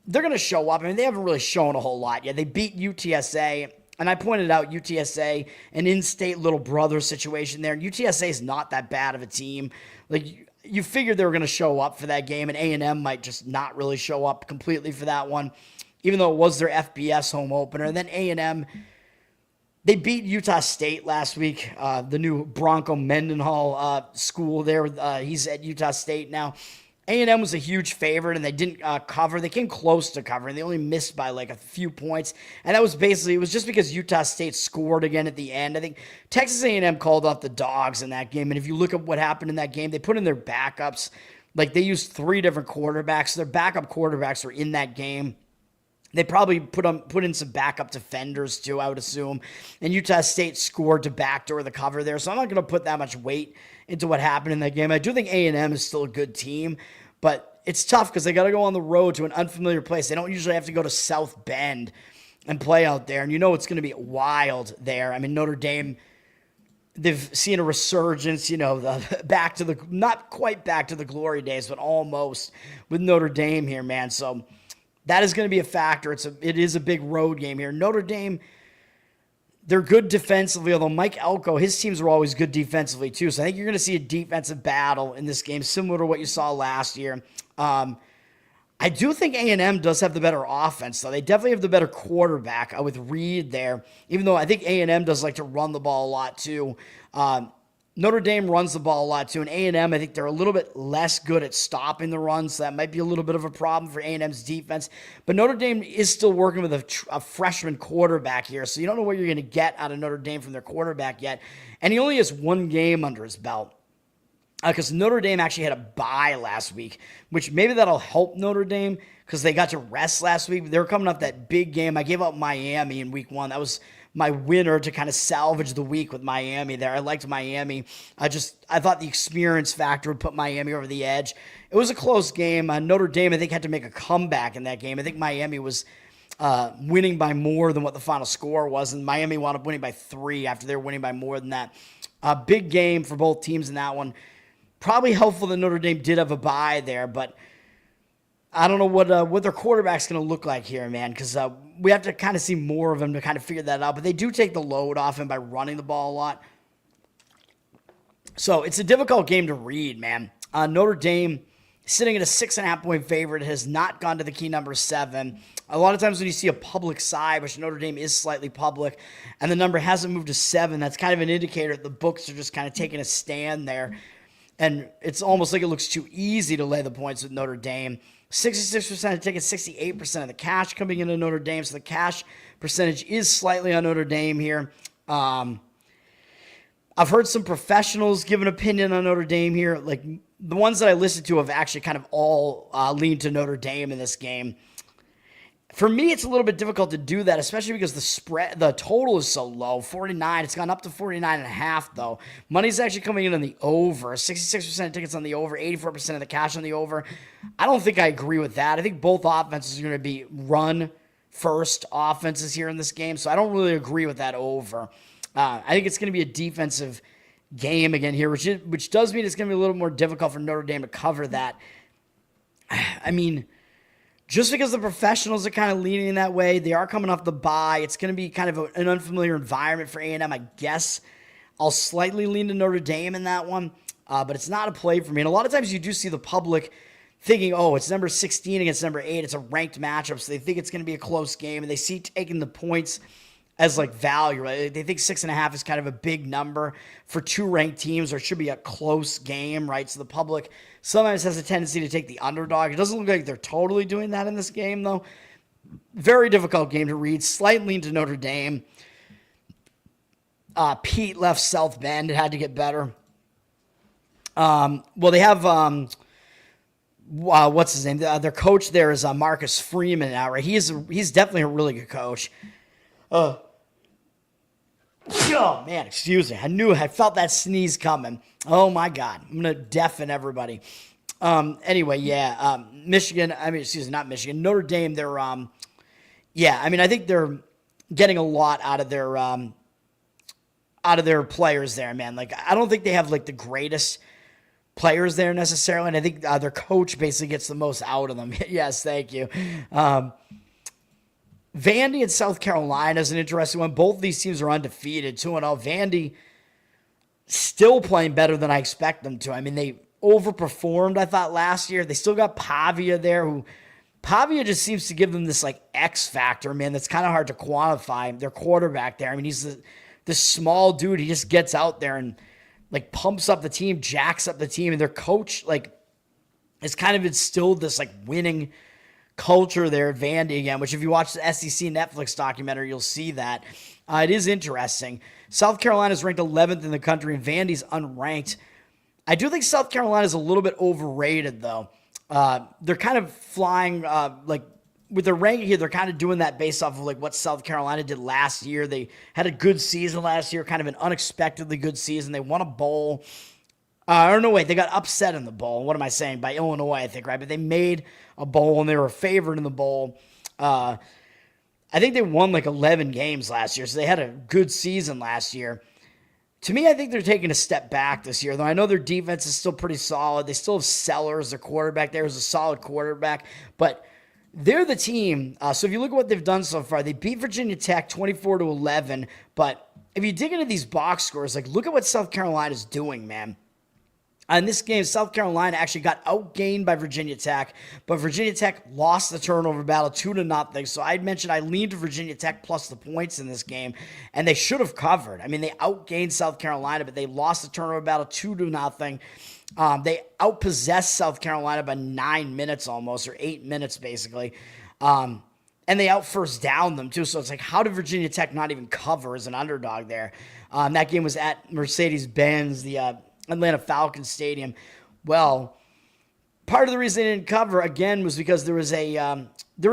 they're going to show up. I mean, they haven't really shown a whole lot yet. They beat UTSA, and I pointed out UTSA, an in-state little brother situation there. UTSA is not that bad of a team. Like, you figured they were going to show up for that game, and A&M might just not really show up completely for that one, even though it was their FBS home opener. And then A&M, they beat Utah State last week, the new Bronco Mendenhall school there. He's at Utah State now. A&M was a huge favorite, and they didn't cover. They came close to covering. They only missed by like a few points, and that was basically, it was just because Utah State scored again at the end. I think Texas A&M called off the dogs in that game, and if you look at what happened in that game, they put in their backups. Like, they used 3 different quarterbacks. Their backup quarterbacks were in that game. They probably put in some backup defenders too, I would assume. And Utah State scored to backdoor the cover there, so I'm not going to put that much weight into what happened in that game. I do think A&M is still a good team, but it's tough because they got to go on the road to an unfamiliar place. They don't usually have to go to South Bend and play out there, and you know it's going to be wild there. I mean, Notre Dame, they've seen a resurgence, you know, back to the, not quite back to the glory days, but almost with Notre Dame here, man. So that is going to be a factor. It is a big road game here. Notre Dame, they're good defensively, although Mike Elko, his teams are always good defensively too. So I think you're going to see a defensive battle in this game, similar to what you saw last year. I do think A&M does have the better offense, though. They definitely have the better quarterback with Reed there, even though I think A&M does like to run the ball a lot too. Notre Dame runs the ball a lot too, and A&M, I think they're a little bit less good at stopping the run, so that might be a little bit of a problem for A&M's defense. But Notre Dame is still working with a freshman quarterback here, so you don't know what you're going to get out of Notre Dame from their quarterback yet. And he only has 1 game under his belt, because Notre Dame actually had a bye last week, which maybe that'll help Notre Dame because they got to rest last week. They were coming off that big game. I gave out Miami in week 1. That was my winner to kind of salvage the week with Miami there. I liked Miami. I thought the experience factor would put Miami over the edge. It was a close game. Notre Dame, I think, had to make a comeback in that game. I think Miami was winning by more than what the final score was, and Miami wound up winning by 3 after they were winning by more than that. Big game for both teams in that one. Probably helpful that Notre Dame did have a bye there, but I don't know what their quarterback's going to look like here, man, because we have to kind of see more of him to kind of figure that out. But they do take the load off him by running the ball a lot. So it's a difficult game to read, man. Notre Dame sitting at a 6.5-point favorite. It has not gone to the key number 7. A lot of times when you see a public side, which Notre Dame is slightly public, and the number hasn't moved to 7, that's kind of an indicator that the books are just kind of taking a stand there. And it's almost like it looks too easy to lay the points with Notre Dame. 66% of tickets, 68% of the cash coming into Notre Dame. So the cash percentage is slightly on Notre Dame here. I've heard some professionals give an opinion on Notre Dame here. Like the ones that I listened to have actually kind of all leaned to Notre Dame in this game. For me, it's a little bit difficult to do that, especially because the total is so low, 49. It's gone up to 49.5, though. Money's actually coming in on the over. 66% of tickets on the over, 84% of the cash on the over. I don't think I agree with that. I think both offenses are going to be run-first offenses here in this game, so I don't really agree with that over. I think it's going to be a defensive game again here, which does mean it's going to be a little more difficult for Notre Dame to cover that. I mean, just because the professionals are kind of leaning that way, they are coming off the bye. It's going to be kind of an unfamiliar environment for A&M. I guess I'll slightly lean to Notre Dame in that one, but it's not a play for me. And a lot of times you do see the public thinking, oh, it's number 16 against number 8. It's a ranked matchup, so they think it's going to be a close game, and they see taking the points as like value, right? They think 6.5 is kind of a big number for two ranked teams, or it should be a close game, right? So the public sometimes has a tendency to take the underdog. It doesn't look like they're totally doing that in this game, though. Very difficult game to read. Slight lean to Notre Dame. Pete left South Bend. It had to get better. Well, they have what's his name? Their coach there is Marcus Freeman now, right? He's definitely a really good coach. Oh man, excuse me. I felt that sneeze coming. Oh my God, I'm gonna deafen everybody. Anyway, yeah, not Michigan, Notre Dame. They're I think they're getting a lot out of their players there, man. Like I don't think they have like the greatest players there necessarily, and I think their coach basically gets the most out of them. Yes, thank you. Vandy and South Carolina is an interesting one. Both of these teams are undefeated, 2-0. Vandy still playing better than I expect them to. I mean, they overperformed, I thought, last year. They still got Pavia there, Pavia just seems to give them this, like, X factor, man, that's kind of hard to quantify. Their quarterback there, I mean, he's this small dude. He just gets out there and, like, pumps up the team, jacks up the team. And their coach, like, has kind of instilled this, like, winning culture there at Vandy again, which if you watch the SEC Netflix documentary, you'll see that. It is interesting. South Carolina is ranked 11th in the country, and Vandy's unranked. I do think South Carolina is a little bit overrated, though. They're kind of flying, with their ranking here, they're kind of doing that based off of like what South Carolina did last year. They had a good season last year, kind of an unexpectedly good season. They won a bowl. They got upset in the bowl. What am I saying? By Illinois, I think, right? But they made a bowl, and they were favored in the bowl. I think they won like 11 games last year, so they had a good season last year. To me, I think they're taking a step back this year, though I know their defense is still pretty solid. They still have Sellers, their quarterback there, is a solid quarterback, but they're the team. So if you look at what they've done so far, they beat Virginia Tech 24-11, but if you dig into these box scores, like look at what South Carolina's doing, man. In this game, South Carolina actually got outgained by Virginia Tech, but Virginia Tech lost the turnover battle 2-0. So I mentioned I leaned to Virginia Tech plus the points in this game, and they should have covered. I mean, they outgained South Carolina, but they lost the turnover battle 2-0. They outpossessed South Carolina by 9 minutes almost, or 8 minutes basically. And they out-first down them too. So it's like, how did Virginia Tech not even cover as an underdog there? That game was at Mercedes-Benz, the Atlanta Falcons Stadium. Well, part of the reason they didn't cover, again, was because there were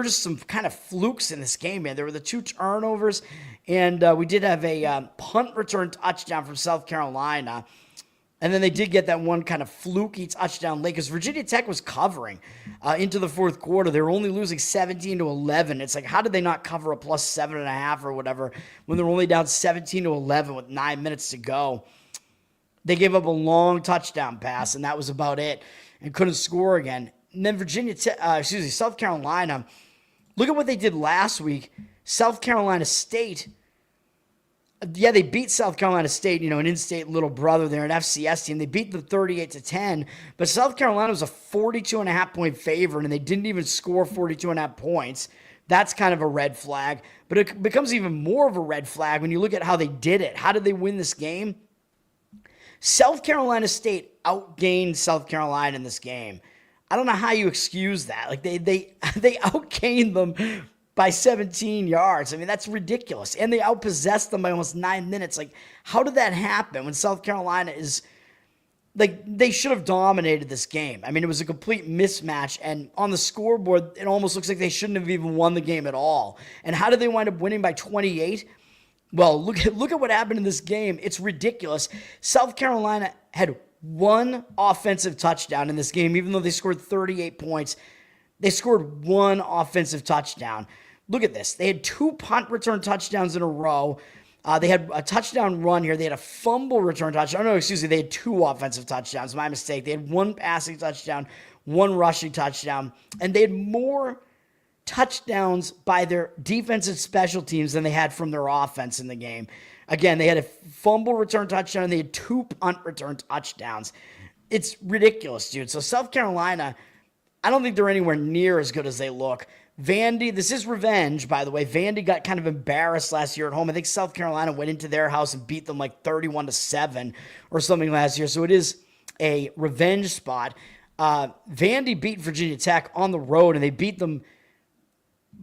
just some kind of flukes in this game, man. There were the 2 turnovers, and we did have a punt return touchdown from South Carolina. And then they did get that one kind of fluky touchdown late because Virginia Tech was covering into the fourth quarter. They were only losing 17-11. It's like, how did they not cover a plus 7.5 or whatever when they were only down 17-11 with 9 minutes to go? They gave up a long touchdown pass, and that was about it, and couldn't score again. And then South Carolina, look at what they did last week. South Carolina State, Yeah, they beat South Carolina State, an in-state little brother there, an FCS team. They beat them 38-10, but South Carolina was a 42.5-point favorite, and they didn't even score 42.5 points. That's kind of a red flag, but it becomes even more of a red flag when you look at how they did it. How did they win this game? South Carolina State outgained South Carolina in this game. I don't know how you excuse that. Like they outgained them by 17 yards. I mean, that's ridiculous. And they outpossessed them by almost 9 minutes. Like, how did that happen when South Carolina is, like, they should have dominated this game. I mean, it was a complete mismatch. And on the scoreboard, it almost looks like they shouldn't have even won the game at all. And how did they wind up winning by 28? Well, look at what happened in this game. It's ridiculous. South Carolina had one offensive touchdown in this game, even though they scored 38 points. They scored one offensive touchdown. Look at this. They had 2 punt return touchdowns in a row. They had a touchdown run here. They had a fumble return touchdown. Oh, no, excuse me. They had 2 offensive touchdowns. My mistake. They had 1 passing touchdown, 1 rushing touchdown. And they had more touchdowns by their defensive special teams than they had from their offense in the game. Again, they had a fumble return touchdown, and they had 2 punt return touchdowns. It's ridiculous, dude. So South Carolina, I don't think they're anywhere near as good as they look. Vandy, this is revenge, by the way. Vandy got kind of embarrassed last year at home. I think South Carolina went into their house and beat them like 31-7 or something last year. So it is a revenge spot. Vandy beat Virginia Tech on the road, and they beat them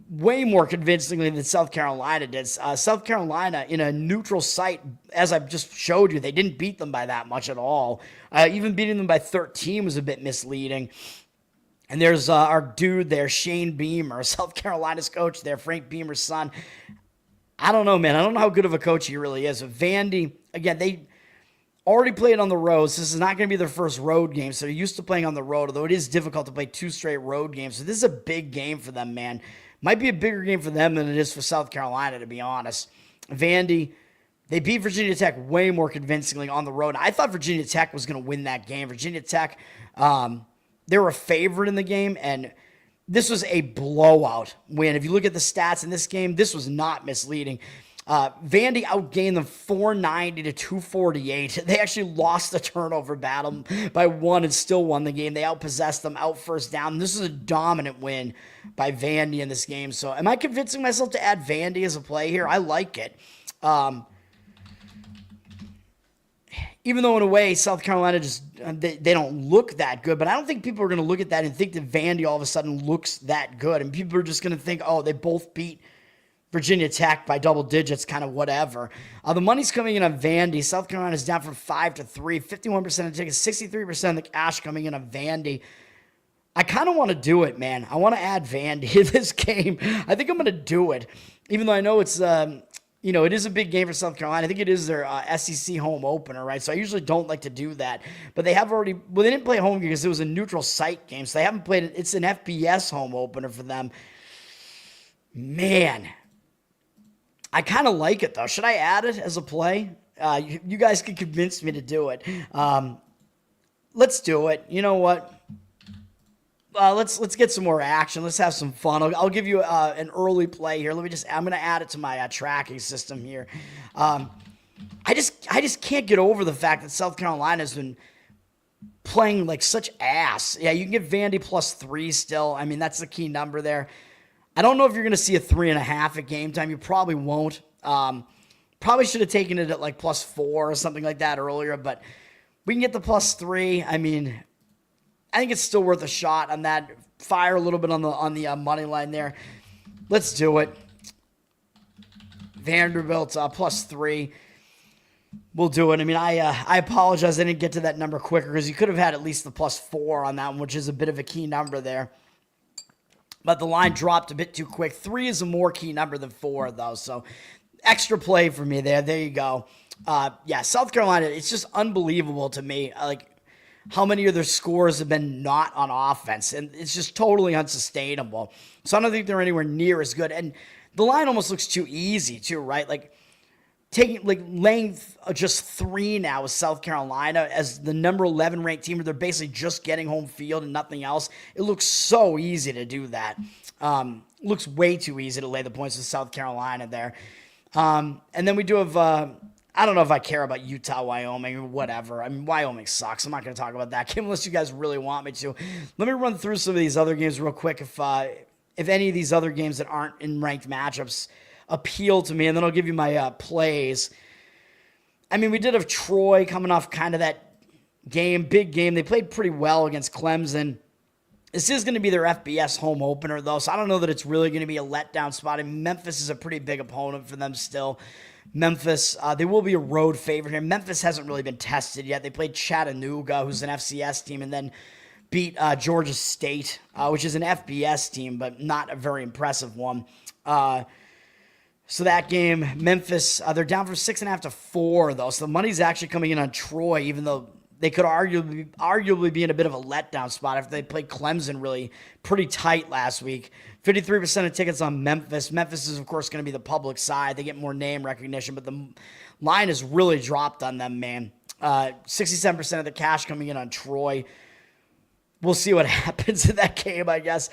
way more convincingly than South Carolina did. South Carolina, in a neutral site, as I just showed you, they didn't beat them by that much at all. Even beating them by 13 was a bit misleading. And there's our dude there, Shane Beamer, South Carolina's coach there, Frank Beamer's son. I don't know, man. I don't know how good of a coach he really is. But Vandy, again, they already played on the road, so this is not going to be their first road game. So they're used to playing on the road, although it is difficult to play 2 straight road games. So this is a big game for them, man. Might be a bigger game for them than it is for South Carolina, to be honest. Vandy, they beat Virginia Tech way more convincingly on the road. I thought Virginia Tech was going to win that game. Virginia Tech, they were a favorite in the game, and this was a blowout win. If you look at the stats in this game, this was not misleading. Vandy outgained them 490-248. They actually lost the turnover battle by 1 and still won the game. They outpossessed them, out first down. This is a dominant win by Vandy in this game. So am I convincing myself to add Vandy as a play here? I like it. Even though in a way South Carolina just they don't look that good, but I don't think people are going to look at that and think that Vandy all of a sudden looks that good. And people are just going to think, oh, they both beat Virginia Tech by double digits, kind of whatever. The money's coming in on Vandy. South Carolina's down from 5 to 3, 51% of tickets, 63% of the cash coming in on Vandy. I kind of want to do it, man. I want to add Vandy in this game. I think I'm going to do it, even though I know it's it is a big game for South Carolina. I think it is their SEC home opener, right? So I usually don't like to do that. But they have already, they didn't play home because it was a neutral site game. So they haven't played it. It's an FBS home opener for them. Man, I kind of like it, though. Should I add it as a play? You guys can convince me to do it. Let's do it. You know what? Let's get some more action. Let's have some fun. I'll give you an early play here. I'm going to add it to my tracking system here. I just can't get over the fact that South Carolina has been playing like such ass. Yeah, you can get Vandy +3 still. I mean, that's the key number there. I don't know if you're going to see a 3.5 at game time. You probably won't. Probably should have taken it at like +4 or something like that earlier, but we can get the +3. I mean, I think it's still worth a shot on that. Fire a little bit on the money line there. Let's do it. Vanderbilt +3. We'll do it. I mean, I apologize I didn't get to that number quicker because you could have had at least the +4 on that one, which is a bit of a key number there. But the line dropped a bit too quick. 3 is a more key number than 4, though. So extra play for me there. There you go. South Carolina, it's just unbelievable to me. Like, how many of their scores have been not on offense. And it's just totally unsustainable. So I don't think they're anywhere near as good. And the line almost looks too easy, too, right? Like, laying just 3 now with South Carolina as the number 11 ranked team where they're basically just getting home field and nothing else. It looks so easy to do that. Looks way too easy to lay the points with South Carolina there. And then we do have, I don't know if I care about Utah, Wyoming, or whatever. I mean, Wyoming sucks. I'm not going to talk about that game unless you guys really want me to. Let me run through some of these other games real quick if any of these other games that aren't in ranked matchups appeal to me, and then I'll give you my plays. I mean, we did have Troy coming off kind of that game, big game. They played pretty well against Clemson. This is going to be their FBS home opener, though, so I don't know that it's really going to be a letdown spot. I mean, Memphis is a pretty big opponent for them still. Memphis, they will be a road favorite here. Memphis hasn't really been tested yet. They played Chattanooga, who's an FCS team, and then beat Georgia State, which is an FBS team, but not a very impressive one. So that game, Memphis, they're down from 6.5 to 4, though. So the money's actually coming in on Troy, even though they could arguably be in a bit of a letdown spot after they played Clemson really pretty tight last week. 53% of tickets on Memphis. Memphis is, of course, going to be the public side. They get more name recognition, but the line has really dropped on them, man. 67% of the cash coming in on Troy. We'll see what happens in that game, I guess.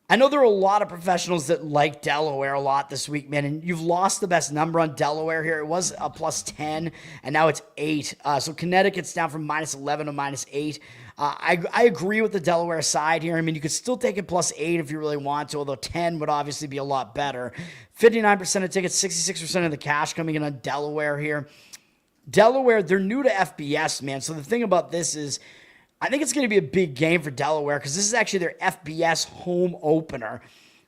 I know there are a lot of professionals that like Delaware a lot this week, man, and you've lost the best number on Delaware here. It was a plus 10, and now it's 8. So Connecticut's down from minus 11 to minus 8. I agree with the Delaware side here. I mean, you could still take it plus 8 if you really want to, although 10 would obviously be a lot better. 59% of tickets, 66% of the cash coming in on Delaware here. Delaware, they're new to FBS, man, so the thing about this is I think it's going to be a big game for Delaware because this is actually their FBS home opener.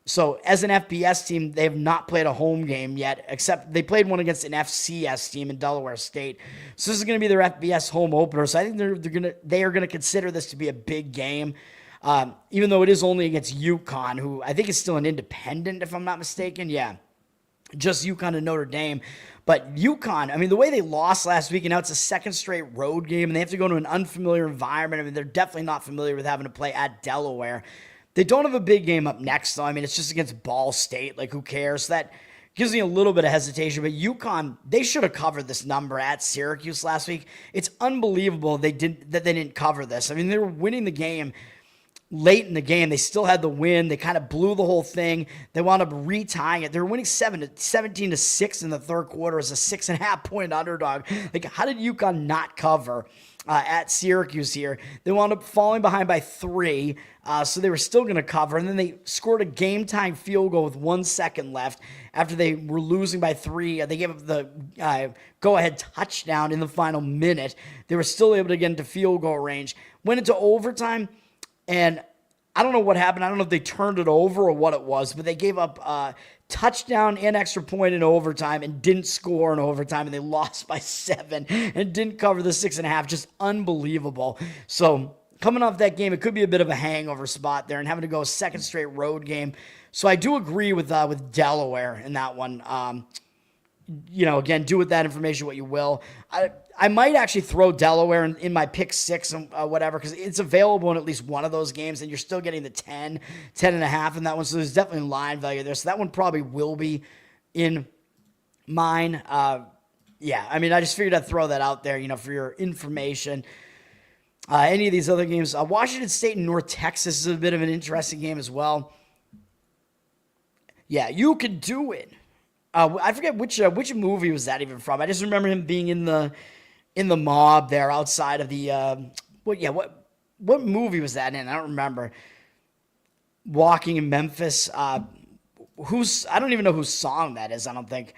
So as an FBS team, they have not played a home game yet, except they played one against an FCS team in Delaware State. So this is going to be their FBS home opener. So I think they are going to consider this to be a big game, even though it is only against UConn, who I think is still an independent, if I'm not mistaken. Yeah, just UConn and Notre Dame. But UConn, I mean, the way they lost last week, and now it's a second straight road game, and they have to go to an unfamiliar environment. I mean, they're definitely not familiar with having to play at Delaware. They don't have a big game up next, though. I mean, it's just against Ball State. Like, who cares? So that gives me a little bit of hesitation. But UConn, they should have covered this number at Syracuse last week. It's unbelievable they didn't cover this. I mean, they were winning the game late in the game. They still had the win. They kind of blew the whole thing. They wound up retying it. They were winning 17-6 in the third quarter as a 6.5 point underdog. Like, how did UConn not cover at Syracuse here? They wound up falling behind by 3, so they were still going to cover. And then they scored a game-tying field goal with 1 second left after they were losing by 3. They gave up the go-ahead touchdown in the final minute. They were still able to get into field goal range. Went into overtime. And I don't know what happened. I don't know if they turned it over or what it was, but they gave up a touchdown and extra point in overtime and didn't score in overtime, and they lost by 7 and didn't cover the 6.5. Just unbelievable. So coming off that game, it could be a bit of a hangover spot there and having to go a second straight road game. So I do agree with Delaware in that one. Again, do with that information what you will. I might actually throw Delaware in my pick 6 and whatever, because it's available in at least one of those games, and you're still getting the 10.5 in that one. So there's definitely line value there. So that one probably will be in mine. I mean, I just figured I'd throw that out there, for your information. Any of these other games, Washington State and North Texas is a bit of an interesting game as well. Yeah, you could do it. I forget which movie was that even from. I just remember him being in the mob there outside of the what movie was that in? I don't remember. Walking in Memphis. I don't even know whose song that is. I don't think.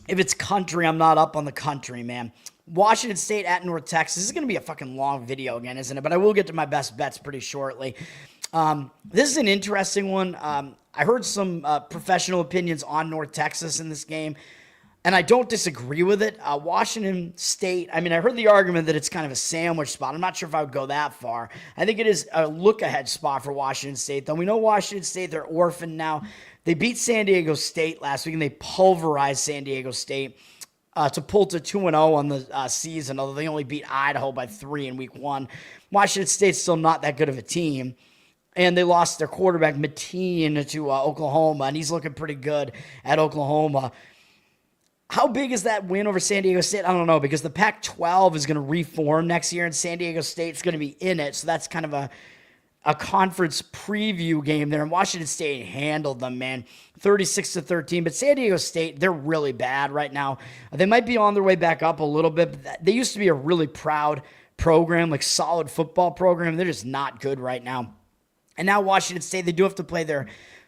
If it's country, I'm not up on the country, man. Washington State at North Texas. This is going to be a fucking long video again, isn't it? But I will get to my best bets pretty shortly. This is an interesting one. I heard some professional opinions on North Texas in this game, and I don't disagree with it. Washington State, I mean, I heard the argument that it's kind of a sandwich spot. I'm not sure if I would go that far. I think it is a look-ahead spot for Washington State, though. We know Washington State, they're orphaned now. They beat San Diego State last week, and they pulverized San Diego State to pull to 2-0 on the season, although they only beat Idaho by 3 in week 1. Washington State's still not that good of a team. And they lost their quarterback, Mateen, to Oklahoma, and he's looking pretty good at Oklahoma. How big is that win over San Diego State? I don't know, because the Pac-12 is going to reform next year, and San Diego State's going to be in it, so that's kind of a conference preview game there, and Washington State handled them, man, 36-13. But San Diego State, they're really bad right now. They might be on their way back up a little bit, but they used to be a really proud program, like solid football program. They're just not good right now. And now Washington State, they do have to play their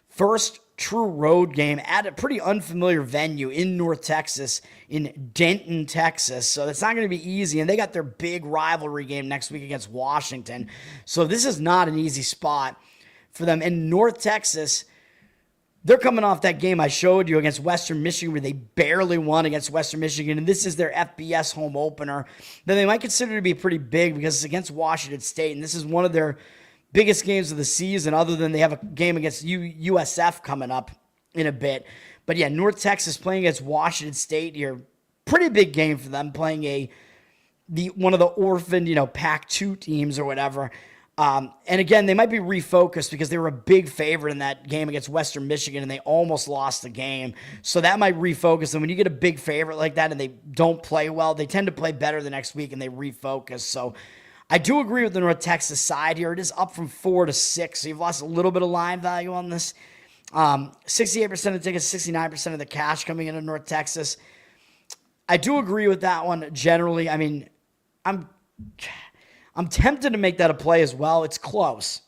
first true road game at a pretty unfamiliar venue in North Texas, in Denton, Texas. So that's not going to be easy. And they got their big rivalry game next week against Washington. So this is not an easy spot for them. In North Texas, they're coming off that game I showed you against Western Michigan where they barely won against Western Michigan, and this is their FBS home opener. Then they might consider to be pretty big because it's against Washington State, and this is one of their biggest games of the season, other than they have a game against USF coming up in a bit. But yeah, North Texas playing against Washington State here. Pretty big game for them, playing one of the orphaned, Pac-2 teams or whatever. And again, they might be refocused because they were a big favorite in that game against Western Michigan, and they almost lost the game. So that might refocus them. When you get a big favorite like that and they don't play well, they tend to play better the next week and they refocus. So I do agree with the North Texas side here. It is up from 4 to 6, so you've lost a little bit of line value on this. 68% of the tickets, 69% of the cash coming into North Texas. I do agree with that one generally. I mean, I'm tempted to make that a play as well. It's close.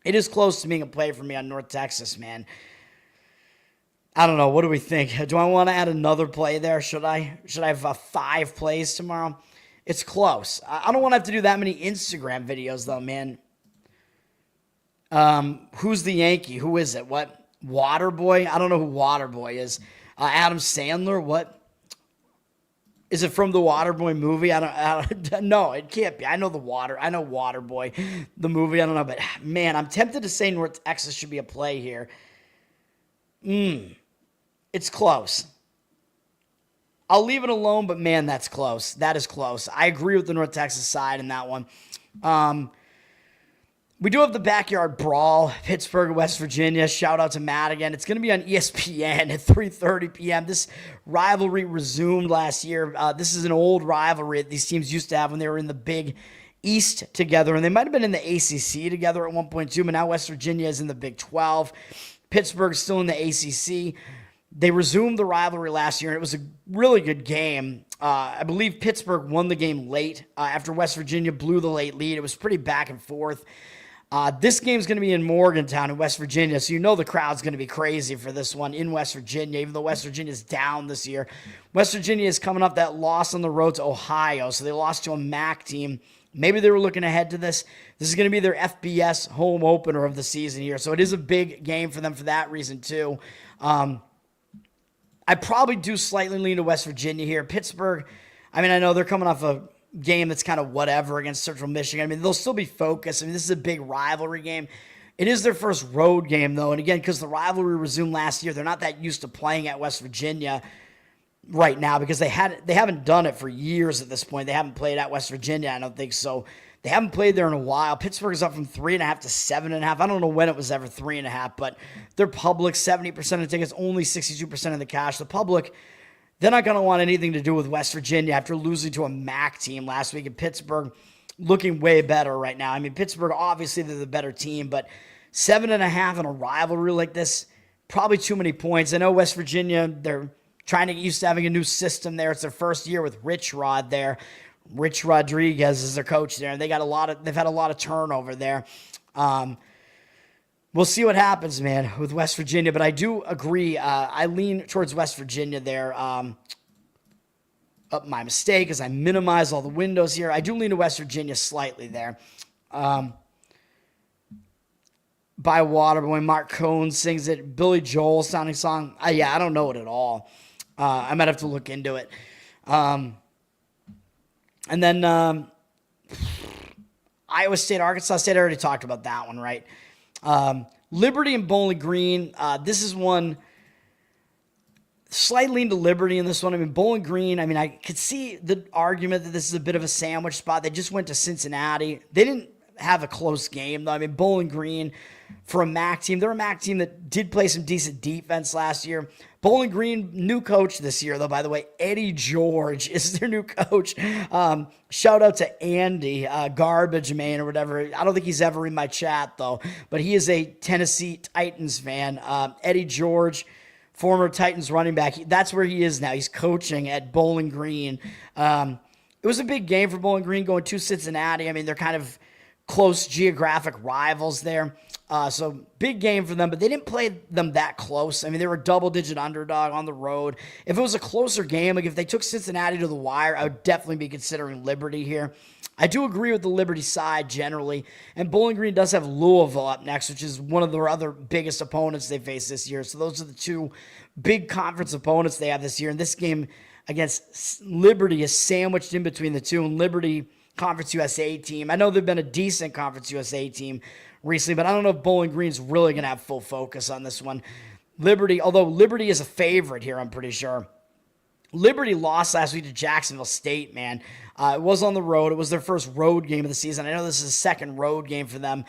It is close to being a play for me on North Texas, man. I don't know. What do we think? Do I want to add another play there? Should I have 5 plays tomorrow? It's close. I don't want to have to do that many Instagram videos, though, man. Who's the Yankee? Who is it? What? Waterboy? I don't know who Waterboy is. Adam Sandler? What? Is it from the Waterboy movie? I don't. No, it can't be. I know Waterboy, the movie. I don't know, but man, I'm tempted to say North Texas should be a play here. It's close. I'll leave it alone, but man, that's close. That is close. I agree with the North Texas side in that one. We do have the backyard brawl, Pittsburgh, West Virginia. Shout out to Matt again. It's going to be on ESPN at 3:30 p.m. This rivalry resumed last year. This is an old rivalry that these teams used to have when they were in the Big East together, and they might have been in the ACC together at one point too, but now West Virginia is in the Big 12. Pittsburgh's still in the ACC. They resumed the rivalry last year, and it was a really good game. I believe Pittsburgh won the game late after West Virginia blew the late lead. It was pretty back and forth. This game's going to be in Morgantown in West Virginia, so you know the crowd's going to be crazy for this one in West Virginia, even though West Virginia's down this year. West Virginia is coming off that loss on the road to Ohio, so they lost to a MAC team. Maybe they were looking ahead to this. This is going to be their FBS home opener of the season here, so it is a big game for them for that reason too. I probably do slightly lean to West Virginia here. Pittsburgh, I mean, I know they're coming off a game that's kind of whatever against Central Michigan. I mean, they'll still be focused. I mean, this is a big rivalry game. It is their first road game, though. And again, because the rivalry resumed last year, they're not that used to playing at West Virginia right now because they haven't done it for years at this point. They haven't played at West Virginia, I don't think so. They haven't played there in a while. Pittsburgh is up from 3.5 to 7.5. I don't know when it was ever 3.5, but they're public, 70% of the tickets, only 62% of the cash. The public, they're not going to want anything to do with West Virginia after losing to a MAC team last week. And Pittsburgh looking way better right now. I mean, Pittsburgh, obviously, they're the better team, but 7.5 in a rivalry like this, probably too many points. I know West Virginia, they're trying to get used to having a new system there. It's their first year with Rich Rod there. Rich Rodriguez is their coach there, and they've had a lot of turnover there. We'll see what happens, man, with West Virginia. But I do agree. I lean towards West Virginia there. My mistake is I minimize all the windows here. I do lean to West Virginia slightly there. By Waterboy, Mark Cohn sings it. Billy Joel sounding song. I don't know it at all. I might have to look into it. And then Iowa State, Arkansas State, I already talked about that one, right? Liberty and Bowling Green. This is one slight lean to Liberty in this one. I mean, Bowling Green, I mean, I could see the argument that this is a bit of a sandwich spot. They just went to Cincinnati. They didn't have a close game, though. I mean, Bowling Green, for a MAC team, they're a MAC team that did play some decent defense last year. Bowling Green, new coach this year, though, by the way. Eddie George is their new coach. Shout out to Andy, Garbage Man or whatever. I don't think he's ever in my chat, though, but he is a Tennessee Titans fan. Eddie George, former Titans running back. That's where he is now. He's coaching at Bowling Green. It was a big game for Bowling Green going to Cincinnati. I mean, they're kind of close geographic rivals there. So big game for them, but they didn't play them that close. I mean, they were a double-digit underdog on the road. If it was a closer game, like if they took Cincinnati to the wire, I would definitely be considering Liberty here. I do agree with the Liberty side generally, and Bowling Green does have Louisville up next, which is one of their other biggest opponents they face this year. So those are the two big conference opponents they have this year, and this game against Liberty is sandwiched in between the two, and Liberty, Conference USA team. I know they've been a decent Conference USA team recently, but I don't know if Bowling Green's really going to have full focus on this one. Liberty, although Liberty is a favorite here, I'm pretty sure. Liberty lost last week to Jacksonville State, man. It was on the road. It was their first road game of the season. I know this is a second road game for them.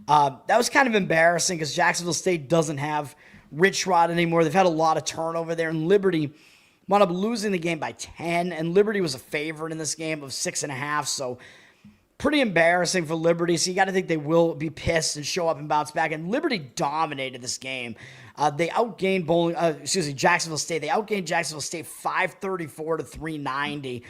That was kind of embarrassing because Jacksonville State doesn't have Rich Rod anymore. They've had a lot of turnover there, and Liberty wound up losing the game by 10, and Liberty was a favorite in this game of 6.5, so pretty embarrassing for Liberty. So you got to think they will be pissed and show up and bounce back, and Liberty dominated this game. They outgained Jacksonville State. They outgained Jacksonville State 534 to 390.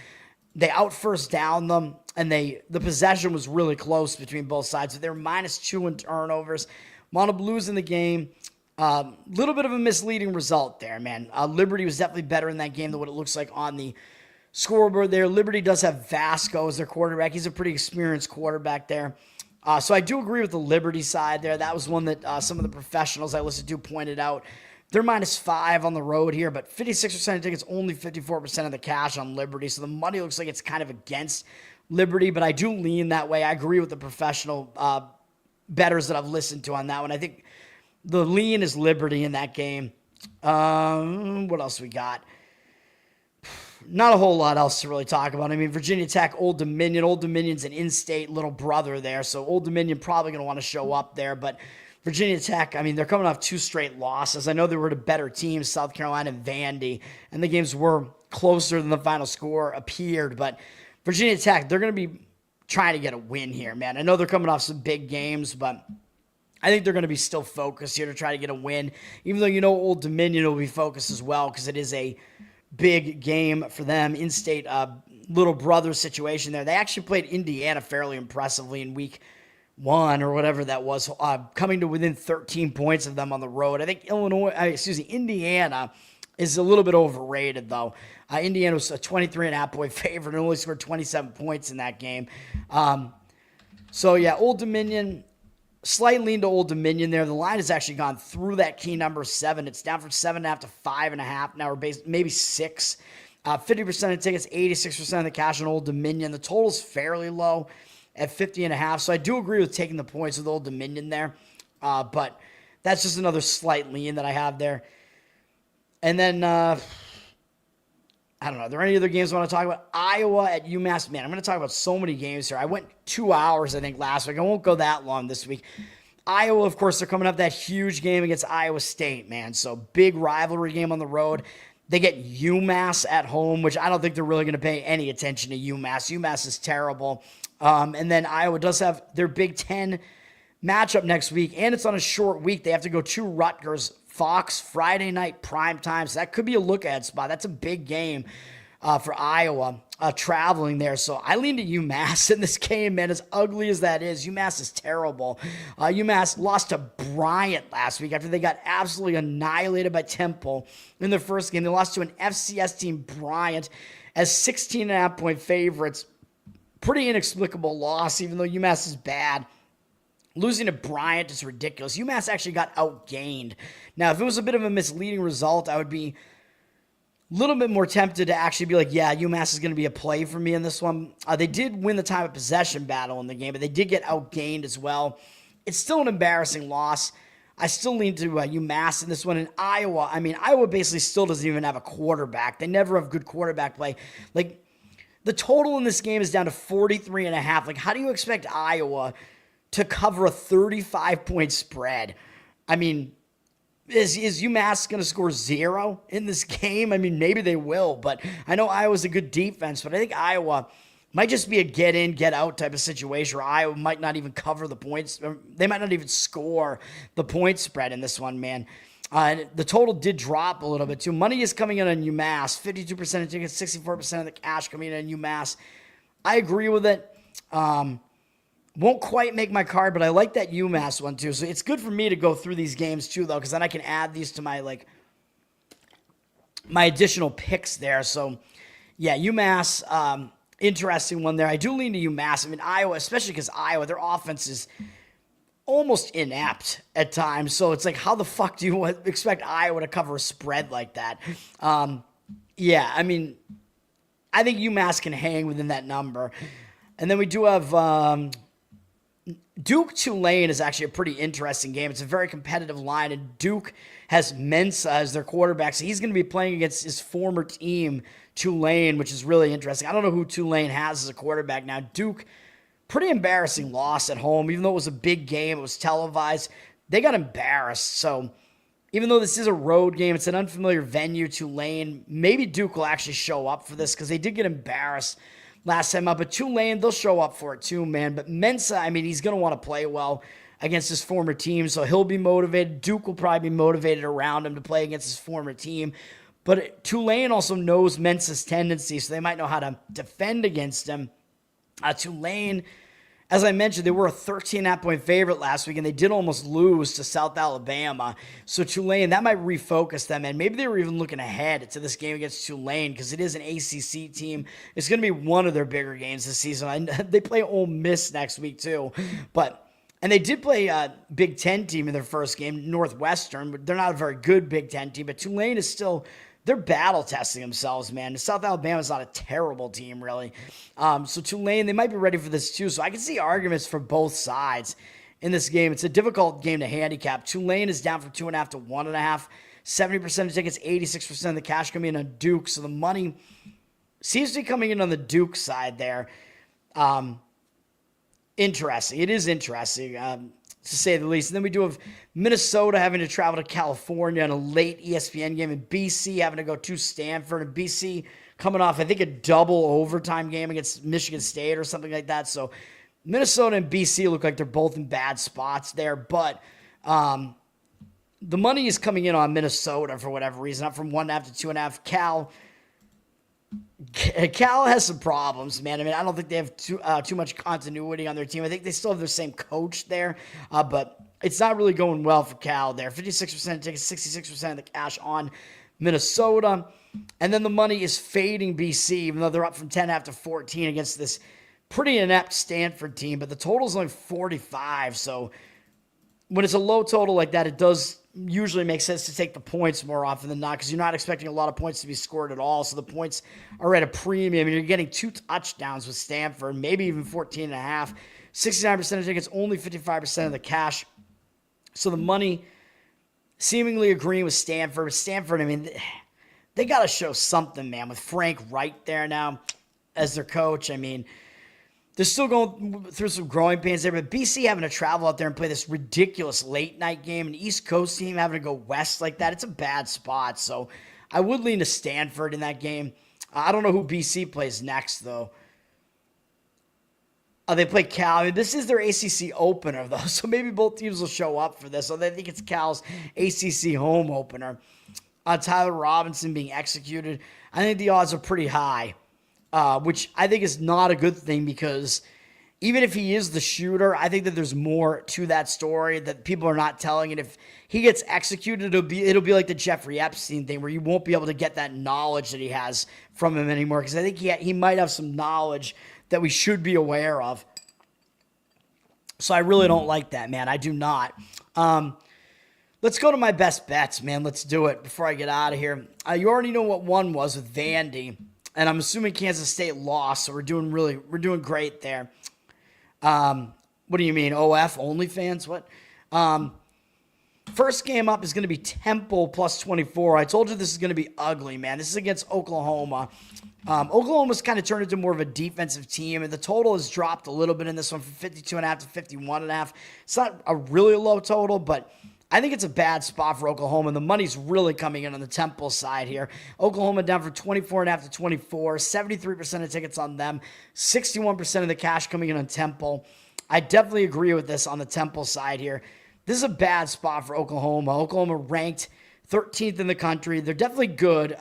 They out first down them, and the possession was really close between both sides. So they were -2 in turnovers. Wound up losing the game. Little bit of a misleading result there, man. Liberty was definitely better in that game than what it looks like on the scoreboard there. Liberty does have Vasco as their quarterback. He's a pretty experienced quarterback there. So I do agree with the Liberty side there. That was one that some of the professionals I listened to pointed out. They're -5 on the road here, but 56% of tickets, only 54% of the cash on Liberty. So the money looks like it's kind of against Liberty, but I do lean that way. I agree with the professional bettors that I've listened to on that one. I think the lean is Liberty in that game. What else we got? Not a whole lot else to really talk about. I mean, Virginia Tech, Old Dominion. Old Dominion's an in-state little brother there, so Old Dominion probably going to want to show up there. But Virginia Tech, I mean, they're coming off 2 straight losses. I know they were the better teams, South Carolina and Vandy, and the games were closer than the final score appeared. But Virginia Tech, they're going to be trying to get a win here, man. I know they're coming off some big games, but I think they're going to be still focused here to try to get a win, even though Old Dominion will be focused as well because it is a big game for them, in-state little brother situation there. They actually played Indiana fairly impressively in week 1 or whatever that was, coming to within 13 points of them on the road. I think Indiana is a little bit overrated, though. Indiana was a 23.5-point favorite and only scored 27 points in that game. So, yeah, Old Dominion, slight lean to Old Dominion there. The line has actually gone through that key number 7. It's down from 7.5 to 5.5 now, or maybe 6. 50% of tickets, 86% of the cash on Old Dominion. The total's fairly low at 50.5. So I do agree with taking the points with Old Dominion there. But that's just another slight lean that I have there. And then, I don't know. Are there any other games I want to talk about? Iowa at UMass. Man, I'm going to talk about so many games here. I went 2 hours, I think, last week. I won't go that long this week. Iowa, of course, they're coming up that huge game against Iowa State, man. So big rivalry game on the road. They get UMass at home, which I don't think they're really going to pay any attention to UMass. UMass is terrible. And then Iowa does have their Big Ten matchup next week, and it's on a short week. They have to go to Rutgers, Fox, Friday night prime time. So that could be a look-ahead spot. That's a big game for Iowa traveling there. So I lean to UMass in this game, man. As ugly as that is, UMass is terrible. UMass lost to Bryant last week after they got absolutely annihilated by Temple in their first game. They lost to an FCS team, Bryant, as 16.5-point favorites. Pretty inexplicable loss, even though UMass is bad. Losing to Bryant is ridiculous. UMass actually got outgained. Now, if it was a bit of a misleading result, I would be a little bit more tempted to actually be like, yeah, UMass is going to be a play for me in this one. They did win the time of possession battle in the game, but they did get outgained as well. It's still an embarrassing loss. I still lean to UMass in this one. In Iowa, I mean, Iowa basically still doesn't even have a quarterback. They never have good quarterback play. Like, the total in this game is down to 43.5. Like, how do you expect Iowa to cover a 35-point spread. I mean, is UMass going to score 0 in this game? I mean, maybe they will, but I know Iowa's a good defense, but I think Iowa might just be a get in, get out type of situation where Iowa might not even cover the points. They might not even score the point spread in this one, man. The total did drop a little bit too. Money is coming in on UMass. 52% of tickets, 64% of the cash coming in on UMass. I agree with it. Won't quite make my card, but I like that UMass one too. So it's good for me to go through these games too, though, because then I can add these to my my additional picks there. So yeah, UMass, interesting one there. I do lean to UMass. I mean, Iowa, especially because Iowa, their offense is almost inept at times. So it's like, how the fuck do you expect Iowa to cover a spread like that? Yeah, I mean, I think UMass can hang within that number. And then we do have Duke Tulane is actually a pretty interesting game. It's a very competitive line, and Duke has Mensa as their quarterback, so he's going to be playing against his former team, Tulane, which is really interesting. I don't know who Tulane has as a quarterback now. Duke, pretty embarrassing loss at home. Even though it was a big game, it was televised, they got embarrassed. So even though this is a road game, it's an unfamiliar venue, Tulane, maybe Duke will actually show up for this because they did get embarrassed last time up. But Tulane, they'll show up for it too, man. But Mensa, I mean, he's going to want to play well against his former team, so he'll be motivated. Duke will probably be motivated around him to play against his former team. But Tulane also knows Mensa's tendencies, so they might know how to defend against him. Tulane, as I mentioned, they were a 13.5-point favorite last week, and they did almost lose to South Alabama. So Tulane, that might refocus them, and maybe they were even looking ahead to this game against Tulane because it is an ACC team. It's going to be one of their bigger games this season. They play Ole Miss next week too, and they did play a Big Ten team in their first game, Northwestern, but they're not a very good Big Ten team. But Tulane is still, they're battle testing themselves, man. South Alabama's not a terrible team, really. So Tulane, they might be ready for this too. So I can see arguments for both sides in this game. It's a difficult game to handicap. Tulane is down from 2.5 to 1.5. 70% of tickets, 86% of the cash coming in on Duke. So the money seems to be coming in on the Duke side there. Interesting. It is interesting, to say the least. And then we do have Minnesota having to travel to California in a late ESPN game, and BC having to go to Stanford, and BC coming off, I think, a double overtime game against Michigan State or something like that. So Minnesota and BC look like they're both in bad spots there, but the money is coming in on Minnesota for whatever reason, up from 1.5 to 2.5. Cal has some problems, man. I mean, I don't think they have too much continuity on their team. I think they still have their same coach there, but it's not really going well for Cal there. 56% of tickets, 66% of the cash on Minnesota. And then the money is fading BC, even though they're up from 10.5 to 14 against this pretty inept Stanford team. But the total is only 45, so when it's a low total like that, it does usually make sense to take the points more often than not because you're not expecting a lot of points to be scored at all. So the points are at a premium, and you're getting 2 touchdowns with Stanford, maybe even 14.5. 69% of tickets, only 55% of the cash. So the money seemingly agreeing with Stanford. But Stanford, I mean, they got to show something, man, with Frank Wright there now as their coach. I mean, they're still going through some growing pains there, but BC having to travel out there and play this ridiculous late-night game, an East Coast team having to go west like that, it's a bad spot. So I would lean to Stanford in that game. I don't know who BC plays next, though. They play Cal. I mean, this is their ACC opener, though, so maybe both teams will show up for this. So I think it's Cal's ACC home opener. Tyler Robinson being executed, I think the odds are pretty high. Which I think is not a good thing because even if he is the shooter, I think that there's more to that story that people are not telling. And if he gets executed, it'll be like the Jeffrey Epstein thing where you won't be able to get that knowledge that he has from him anymore. Because I think he might have some knowledge that we should be aware of. So I really don't like that, man. I do not. Let's go to my best bets, man. Let's do it before I get out of here. You already know what one was with Vandy. And I'm assuming Kansas State lost, so we're doing great there. What do you mean, OF, OnlyFans? What? First game up is going to be Temple plus 24. I told you this is going to be ugly, man. This is against Oklahoma. Oklahoma's kind of turned into more of a defensive team, and the total has dropped a little bit in this one from 52.5 to 51.5. It's not a really low total, but I think it's a bad spot for Oklahoma, and the money's really coming in on the Temple side here. Oklahoma down from 24.5 to 24, 73% of tickets on them, 61% of the cash coming in on Temple. I definitely agree with this on the Temple side here. This is a bad spot for Oklahoma. Oklahoma ranked 13th in the country. They're definitely good.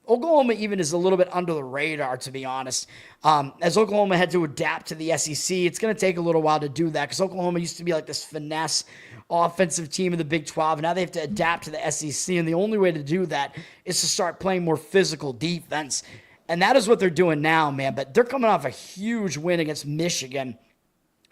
Oklahoma even is a little bit under the radar, to be honest. As Oklahoma had to adapt to the SEC, it's going to take a little while to do that because Oklahoma used to be like this finesse offensive team in the Big 12. Now they have to adapt to the SEC, and the only way to do that is to start playing more physical defense. And that is what they're doing now, man. But they're coming off a huge win against Michigan.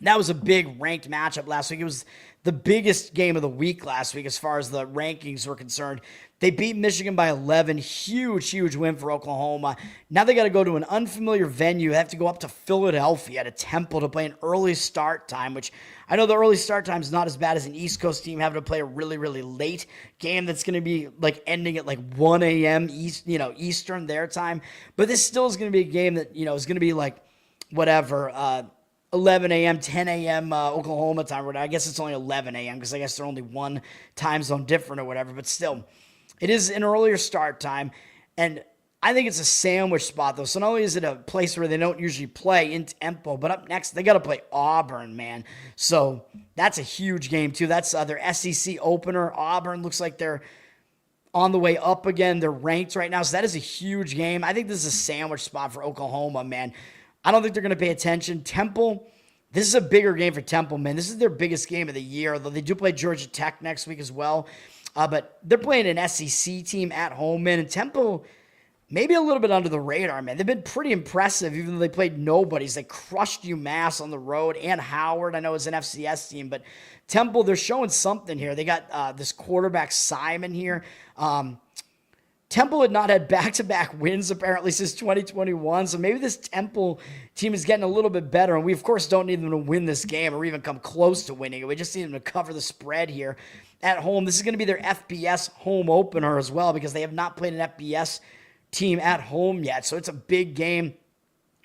That was a big ranked matchup last week. It was the biggest game of the week last week as far as the rankings were concerned. They beat Michigan by 11. Huge win for Oklahoma. Now they got to go to an unfamiliar venue. They have to go up to Philadelphia to Temple to play an early start time, which I know the early start time is not as bad as an East Coast team having to play a really late game that's going to be like ending at like 1 a.m. Eastern their time. But this still is going to be a game that, is going to be like whatever, 11 a.m., 10 a.m. Oklahoma time. I guess it's only 11 a.m. because I guess they're only one time zone different or whatever. But still, it is an earlier start time. And I think it's a sandwich spot, though. So not only is it a place where they don't usually play in Temple, but up next, they got to play Auburn, man. So that's a huge game, too. That's their SEC opener. Auburn looks like they're on the way up again. They're ranked right now. So that is a huge game. I think this is a sandwich spot for Oklahoma, man. I don't think they're going to pay attention. Temple, this is a bigger game for Temple, man. This is their biggest game of the year, although they do play Georgia Tech next week as well. But they're playing an SEC team at home, man. And Temple, maybe a little bit under the radar, man. They've been pretty impressive, even though they played nobodies. They crushed UMass on the road, and Howard, I know, is an FCS team. But Temple, they're showing something here. They got this quarterback, Simon, here. Temple had not had back-to-back wins, apparently, since 2021, so maybe this Temple team is getting a little bit better, and we, of course, don't need them to win this game or even come close to winning it. We just need them to cover the spread here at home. This is going to be their FBS home opener as well because they have not played an FBS team at home yet, so it's a big game.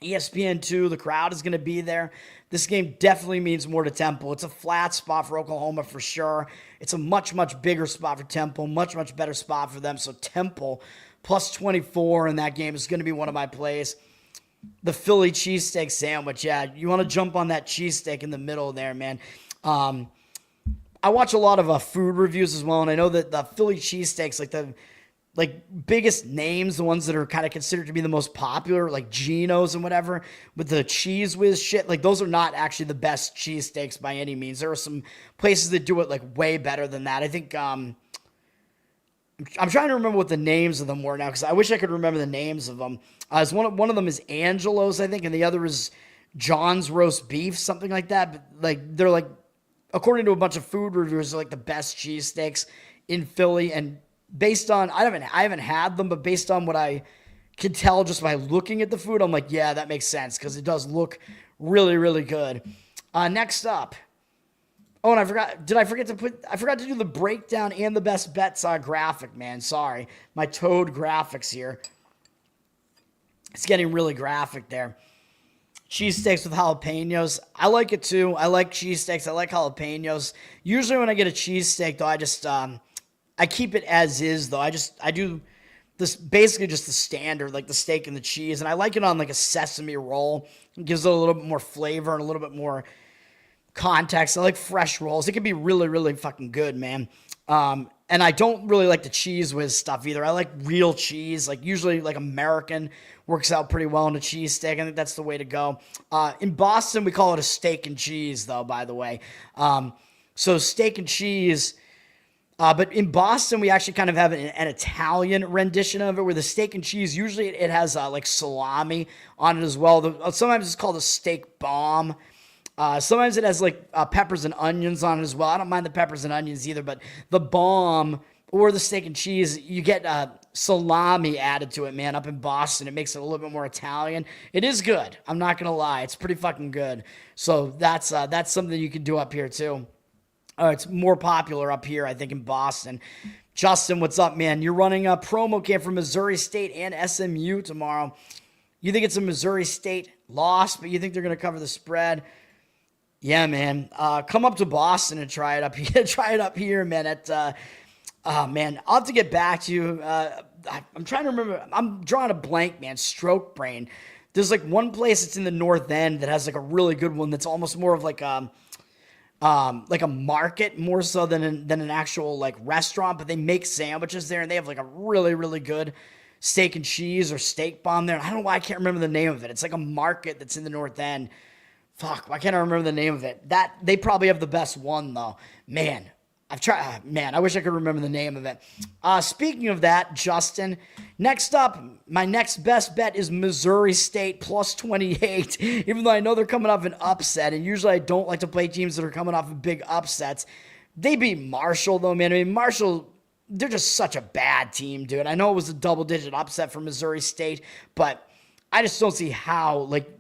ESPN2, the crowd is going to be there. This game definitely means more to Temple. It's a flat spot for Oklahoma for sure. It's a much bigger spot for Temple, much better spot for them. So Temple plus 24 in that game is going to be one of my plays. The Philly cheesesteak sandwich, yeah, you want to jump on that cheesesteak in the middle there, man. I watch a lot of food reviews as well, and I know that the Philly cheesesteaks, like biggest names, the ones that are kind of considered to be the most popular, like Geno's and whatever, with the Cheese Whiz shit, like those are not actually the best cheesesteaks by any means. There are some places that do it like way better than that. I think I'm trying to remember what the names of them were now because I wish I could remember the names of them. One of them is Angelo's, I think, and the other is John's Roast Beef, something like that. But like they're like, according to a bunch of food reviewers, they're like the best cheesesteaks in Philly. And based on, I haven't had them, but based on what I could tell just by looking at the food, I'm like, yeah, that makes sense because it does look really good. Next up. Oh, and I forgot to do the breakdown and the best bets graphic, man. Sorry. My Toad graphics here. It's getting really graphic there. Cheesesteaks with jalapenos. I like it too. I like cheesesteaks. I like jalapenos. Usually when I get a cheesesteak, though, I just I keep it as is, though. I do this basically just the standard, like the steak and the cheese, and I like it on like a sesame roll. It gives it a little bit more flavor and a little bit more context. I like fresh rolls. It can be really fucking good, man. And I don't really like the Cheese Whiz stuff either. I like real cheese. Like usually like American works out pretty well in a cheesesteak. I think that's the way to go. In Boston, we call it a steak and cheese, though, by the way. So steak and cheese. But in Boston, we actually kind of have an Italian rendition of it where the steak and cheese, usually it has like salami on it as well. Sometimes it's called a steak bomb. Sometimes it has like peppers and onions on it as well. I don't mind the peppers and onions either, but the bomb or the steak and cheese, you get salami added to it, man, up in Boston. It makes it a little bit more Italian. It is good. I'm not going to lie. It's pretty fucking good. So that's something you can do up here too. It's more popular up here, I think, in Boston. Justin, what's up, man? You're running a promo camp for Missouri State and SMU tomorrow. You think it's a Missouri State loss, but you think they're going to cover the spread? Yeah, man. Come up to Boston and try it up here. Try it up here, man. Man, I'll have to get back to you. I'm trying to remember. I'm drawing a blank, man. Stroke brain. There's like one place that's in the North End that has like a really good one that's almost more of like a market more so than an actual like restaurant, but they make sandwiches there and they have like a really, really good steak and cheese or steak bomb there. I don't know why I can't remember the name of it. It's like a market that's in the North End. Fuck, why can't I remember the name of it? They probably have the best one though. Man, I've tried. Man, I wish I could remember the name of it. Speaking of that, Justin, next up, my next best bet is Missouri State plus 28. Even though I know they're coming off an upset, and usually I don't like to play teams that are coming off of big upsets. They beat Marshall though, man. I mean, Marshall, they're just such a bad team, dude. I know it was a double-digit upset for Missouri State, but I just don't see how, like,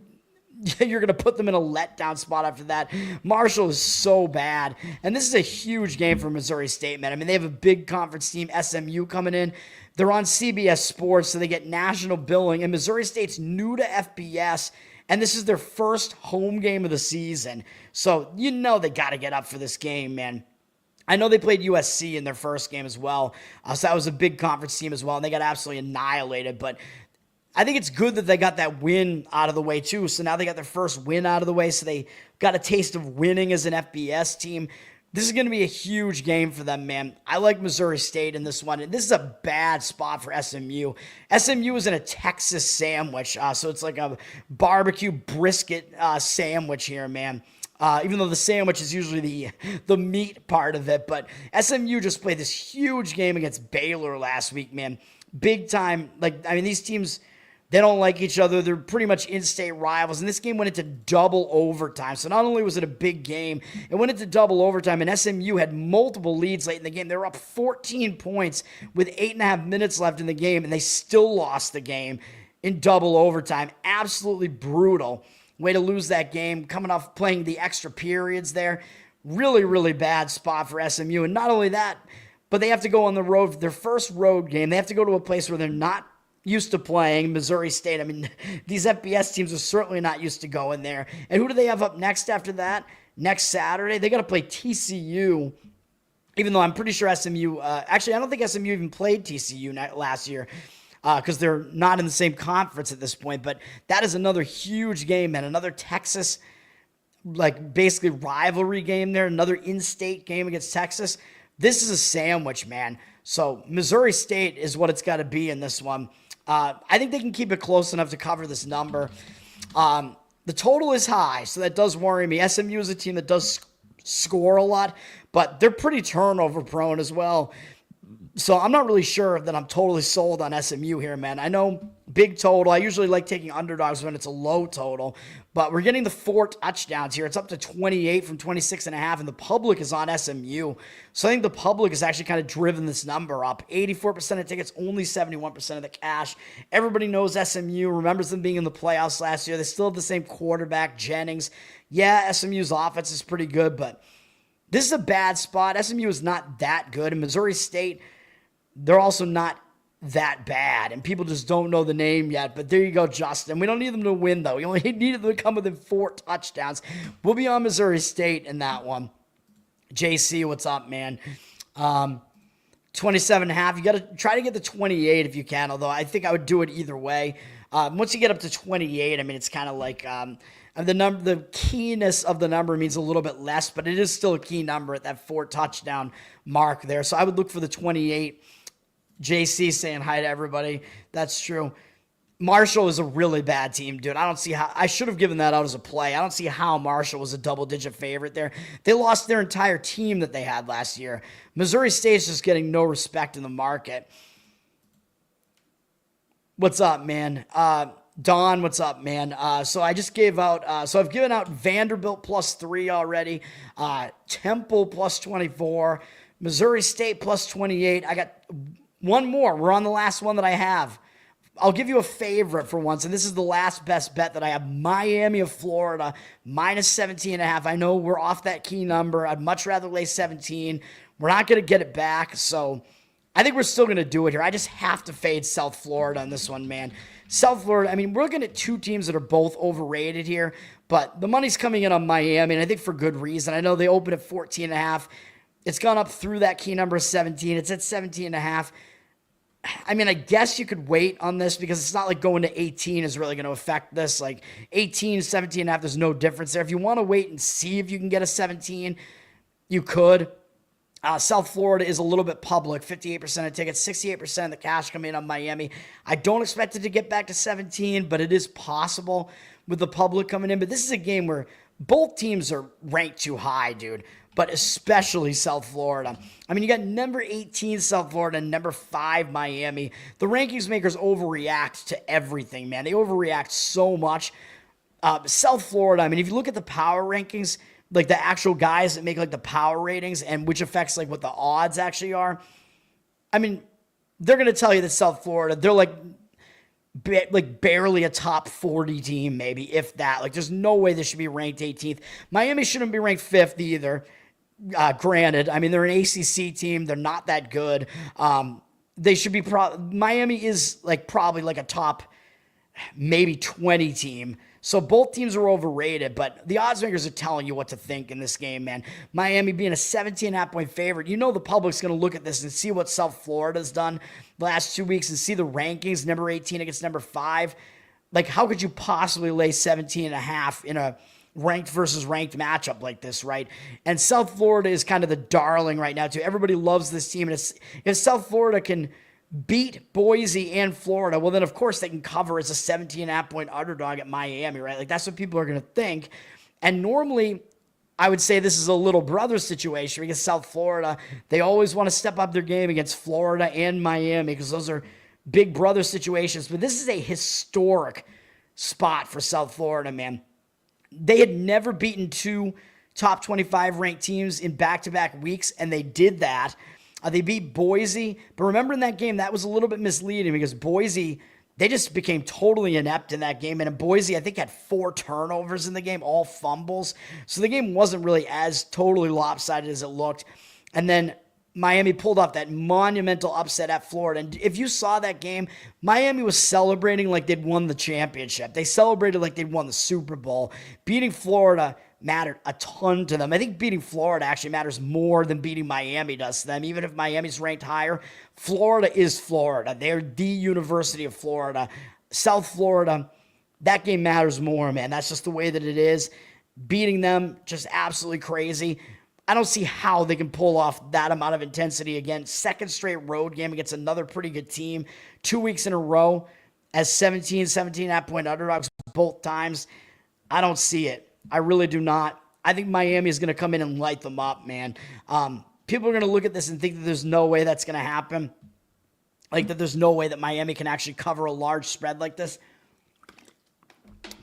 you're going to put them in a letdown spot after that. Marshall is so bad. And this is a huge game for Missouri State, man. I mean, they have a big conference team, SMU, coming in. They're on CBS Sports, so they get national billing. And Missouri State's new to FBS, and this is their first home game of the season. So you know they got to get up for this game, man. I know they played USC in their first game as well. So that was a big conference team as well, and they got absolutely annihilated. But I think it's good that they got that win out of the way, too. So now they got their first win out of the way, so they got a taste of winning as an FBS team. This is going to be a huge game for them, man. I like Missouri State in this one. And this is a bad spot for SMU. SMU is in a Texas sandwich, so it's like a barbecue brisket sandwich here, man. Even though the sandwich is usually the meat part of it. But SMU just played this huge game against Baylor last week, man. Big time. Like, I mean, these teams, they don't like each other. They're pretty much in-state rivals. And this game went into double overtime. So not only was it a big game, it went into double overtime. And SMU had multiple leads late in the game. They were up 14 points with 8.5 minutes left in the game. And they still lost the game in double overtime. Absolutely brutal way to lose that game. Coming off playing the extra periods there. Really, really bad spot for SMU. And not only that, but they have to go on the road. Their first road game, they have to go to a place where they're not used to playing, Missouri State. I mean, these FBS teams are certainly not used to going there. And who do they have up next after that? Next Saturday, they got to play TCU, even though I'm pretty sure SMU, actually, I don't think SMU even played TCU last year because they're not in the same conference at this point. But that is another huge game, man. Another Texas, like, basically rivalry game there. Another in-state game against Texas. This is a sandwich, man. So Missouri State is what it's got to be in this one. I think they can keep it close enough to cover this number. The total is high, so that does worry me. SMU is a team that does score a lot, but they're pretty turnover prone as well. So I'm not really sure that I'm totally sold on SMU here, man. I know big total. I usually like taking underdogs when it's a low total, but we're getting the 4 touchdowns here. It's up to 28 from 26.5, and the public is on SMU. So I think the public has actually kind of driven this number up. 84% of tickets, only 71% of the cash. Everybody knows SMU, remembers them being in the playoffs last year. They still have the same quarterback, Jennings. Yeah, SMU's offense is pretty good, but this is a bad spot. SMU is not that good, and Missouri State, they're also not that bad, and people just don't know the name yet. But there you go, Justin. We don't need them to win, though. We only need them to come within 4 touchdowns. We'll be on Missouri State in that one. JC, what's up, man? 27.5. You got to try to get the 28 if you can, although I think I would do it either way. Once you get up to 28, I mean, it's kind of like the keyness of the number means a little bit less, but it is still a key number at that 4 touchdown mark there. So I would look for the 28. JC saying hi to everybody. That's true. Marshall is a really bad team, dude. I don't see how. I should have given that out as a play. I don't see how Marshall was a double-digit favorite there. They lost their entire team that they had last year. Missouri State's just getting no respect in the market. What's up, man? Don, what's up, man? So I just gave out, so I've given out Vanderbilt plus 3 already, Temple plus 24, Missouri State plus 28. I got one more. We're on the last one that I have. I'll give you a favorite for once, and this is the last best bet that I have. Miami of Florida, minus 17.5. I know we're off that key number. I'd much rather lay 17. We're not going to get it back, so I think we're still going to do it here. I just have to fade South Florida on this one, man. South Florida, I mean, we're looking at two teams that are both overrated here, but the money's coming in on Miami, and I think for good reason. I know they opened at 14.5. It's gone up through that key number of 17. It's at 17.5. I mean, I guess you could wait on this because it's not like going to 18 is really going to affect this. Like 18, 17.5, there's no difference there. If you want to wait and see if you can get a 17, you could. South Florida is a little bit public, 58% of tickets, 68% of the cash coming in on Miami. I don't expect it to get back to 17, but it is possible with the public coming in. But this is a game where both teams are ranked too high, dude, but especially South Florida. I mean, you got number 18 South Florida and number 5 Miami. The rankings makers overreact to everything, man. They overreact so much. South Florida, I mean, if you look at the power rankings, like the actual guys that make like the power ratings and which affects like what the odds actually are, I mean, they're going to tell you that South Florida, they're like barely a top 40 team, maybe, if that. Like, there's no way they should be ranked 18th. Miami shouldn't be ranked 5th either. Granted, I mean, they're an ACC team. They're not that good. They should be Miami is like probably like a top maybe 20 team. So both teams are overrated, but the odds makers are telling you what to think in this game, man. Miami being a 17.5 point favorite. You know the public's going to look at this and see what South Florida's done the last 2 weeks and see the rankings, number 18 against number 5. Like, how could you possibly lay 17.5 in a ranked versus ranked matchup like this, right? And South Florida is kind of the darling right now, too. Everybody loves this team. And if South Florida can beat Boise and Florida, well, then, of course, they can cover as a 17.5 point underdog at Miami, right? Like, that's what people are going to think. And normally, I would say this is a little brother situation because South Florida, they always want to step up their game against Florida and Miami because those are big brother situations. But this is a historic spot for South Florida, man. They had never beaten two top 25 ranked teams in back-to-back weeks, and they did that. They beat Boise, but remember in that game, that was a little bit misleading because Boise, they just became totally inept in that game. And in Boise, I think, had 4 turnovers in the game, all fumbles. So the game wasn't really as totally lopsided as it looked. And then Miami pulled off that monumental upset at Florida. And if you saw that game, Miami was celebrating like they'd won the championship. They celebrated like they'd won the Super Bowl. Beating Florida mattered a ton to them. I think beating Florida actually matters more than beating Miami does to them. Even if Miami's ranked higher, Florida is Florida. They're the University of Florida. South Florida, that game matters more, man. That's just the way that it is. Beating them, just absolutely crazy. I don't see how they can pull off that amount of intensity again. Second straight road game against another pretty good team. 2 weeks in a row as 17.5 point underdogs both times. I don't see it. I really do not. I think Miami is going to come in and light them up, man. People are going to look at this and think that there's no way that's going to happen. Like that there's no way that Miami can actually cover a large spread like this.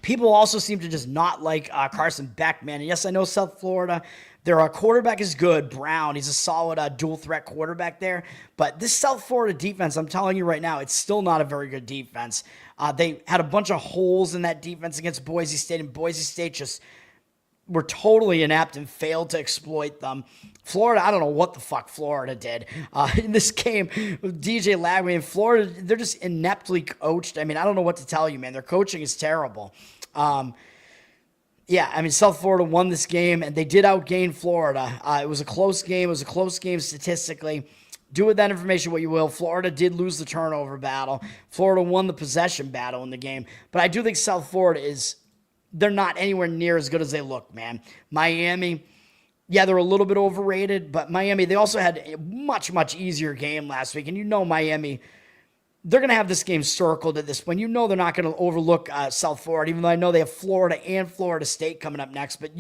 People also seem to just not like Carson Beck, man. And yes, I know South Florida, their quarterback is good, Brown. He's a solid dual-threat quarterback there. But this South Florida defense, I'm telling you right now, it's still not a very good defense. They had a bunch of holes in that defense against Boise State, and Boise State just were totally inept and failed to exploit them. Florida, I don't know what the fuck Florida did in this game with DJ Lagway. And Florida, they're just ineptly coached. I mean, I don't know what to tell you, man. Their coaching is terrible. Yeah, I mean, South Florida won this game, and they did outgain Florida. It was a close game. It was a close game statistically. Do with that information what you will. Florida did lose the turnover battle. Florida won the possession battle in the game. But I do think South Florida they're not anywhere near as good as they look, man. Miami, yeah, they're a little bit overrated, but Miami, they also had a much, much easier game last week. And you know Miami, they're going to have this game circled at this point. You know they're not going to overlook South Florida, even though I know they have Florida and Florida State coming up next. But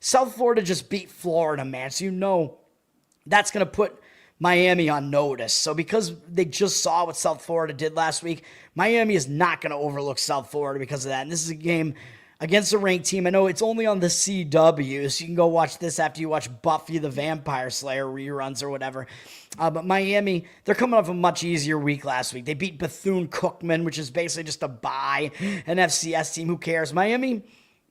South Florida just beat Florida, man. So you know that's going to put Miami on notice. So because they just saw what South Florida did last week, Miami is not going to overlook South Florida because of that. And this is a game, against a ranked team. I know it's only on the CW, so you can go watch this after you watch Buffy the Vampire Slayer reruns or whatever. But Miami, they're coming off a much easier week last week. They beat Bethune-Cookman, which is basically just a bye, an FCS team. Who cares? Miami,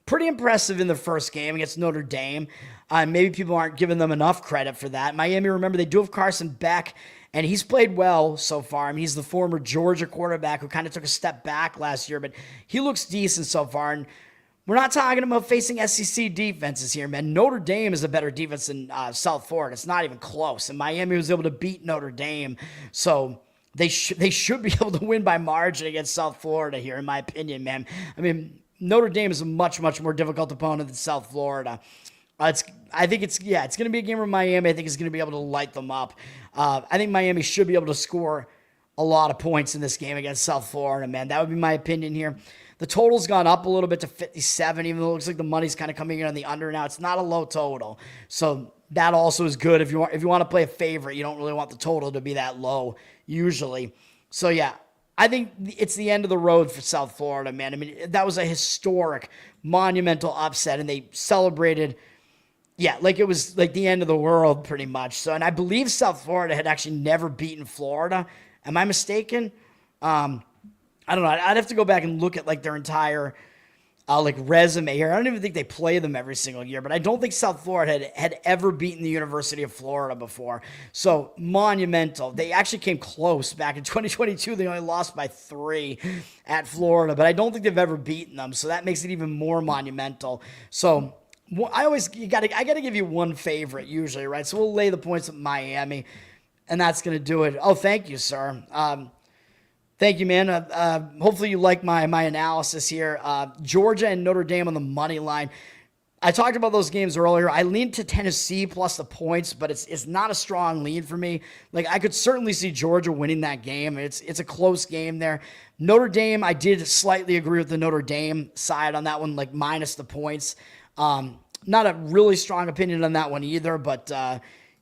pretty impressive in the first game against Notre Dame. Maybe people aren't giving them enough credit for that. Miami, remember, they do have Carson Beck, and he's played well so far. I mean, he's the former Georgia quarterback who kind of took a step back last year, but he looks decent so far. And we're not talking about facing SEC defenses here, man. Notre Dame is a better defense than South Florida. It's not even close. And Miami was able to beat Notre Dame. So they should be able to win by margin against South Florida here, in my opinion, man. I mean, Notre Dame is a much, much more difficult opponent than South Florida. I think it's going to be a game where Miami, I think, is going to be able to light them up. I think Miami should be able to score a lot of points in this game against South Florida, man. That would be my opinion here. The total's gone up a little bit to 57, even though it looks like the money's kind of coming in on the under now. It's not a low total. So that also is good. If you want to play a favorite, you don't really want the total to be that low usually. So, yeah, I think it's the end of the road for South Florida, man. I mean, that was a historic, monumental upset, and they celebrated, like it was like the end of the world pretty much. So, and I believe South Florida had actually never beaten Florida. Am I mistaken? I don't know. I'd have to go back and look at like their entire resume here. I don't even think they play them every single year, but I don't think South Florida had ever beaten the University of Florida before. So monumental. They actually came close back in 2022. They only lost by 3 at Florida, but I don't think they've ever beaten them. So that makes it even more monumental. So I got to give you one favorite usually, right? So we'll lay the points at Miami, and that's going to do it. Oh, thank you, sir. Thank you, man. Hopefully you like my analysis here. Georgia and Notre Dame on the money line. I talked about those games earlier. I leaned to Tennessee plus the points, but it's not a strong lead for me. Like, I could certainly see Georgia winning that game. It's a close game there. Notre Dame, I did slightly agree with the Notre Dame side on that one, like minus the points. Not a really strong opinion on that one either, but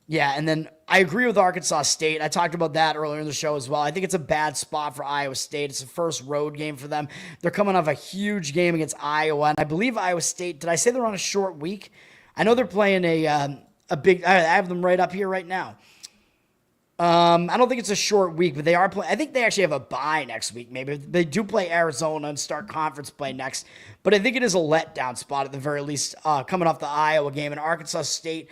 yeah, and then I agree with Arkansas State. I talked about that earlier in the show as well. I think it's a bad spot for Iowa State. It's the first road game for them. They're coming off a huge game against Iowa, and I believe Iowa State, did I say they're on a short week? I know they're playing a big, I have them right up here right now. I don't think it's a short week, but they are playing. I think they actually have a bye next week. Maybe they do play Arizona and start conference play next. But I think it is a letdown spot at the very least, coming off the Iowa game. And Arkansas State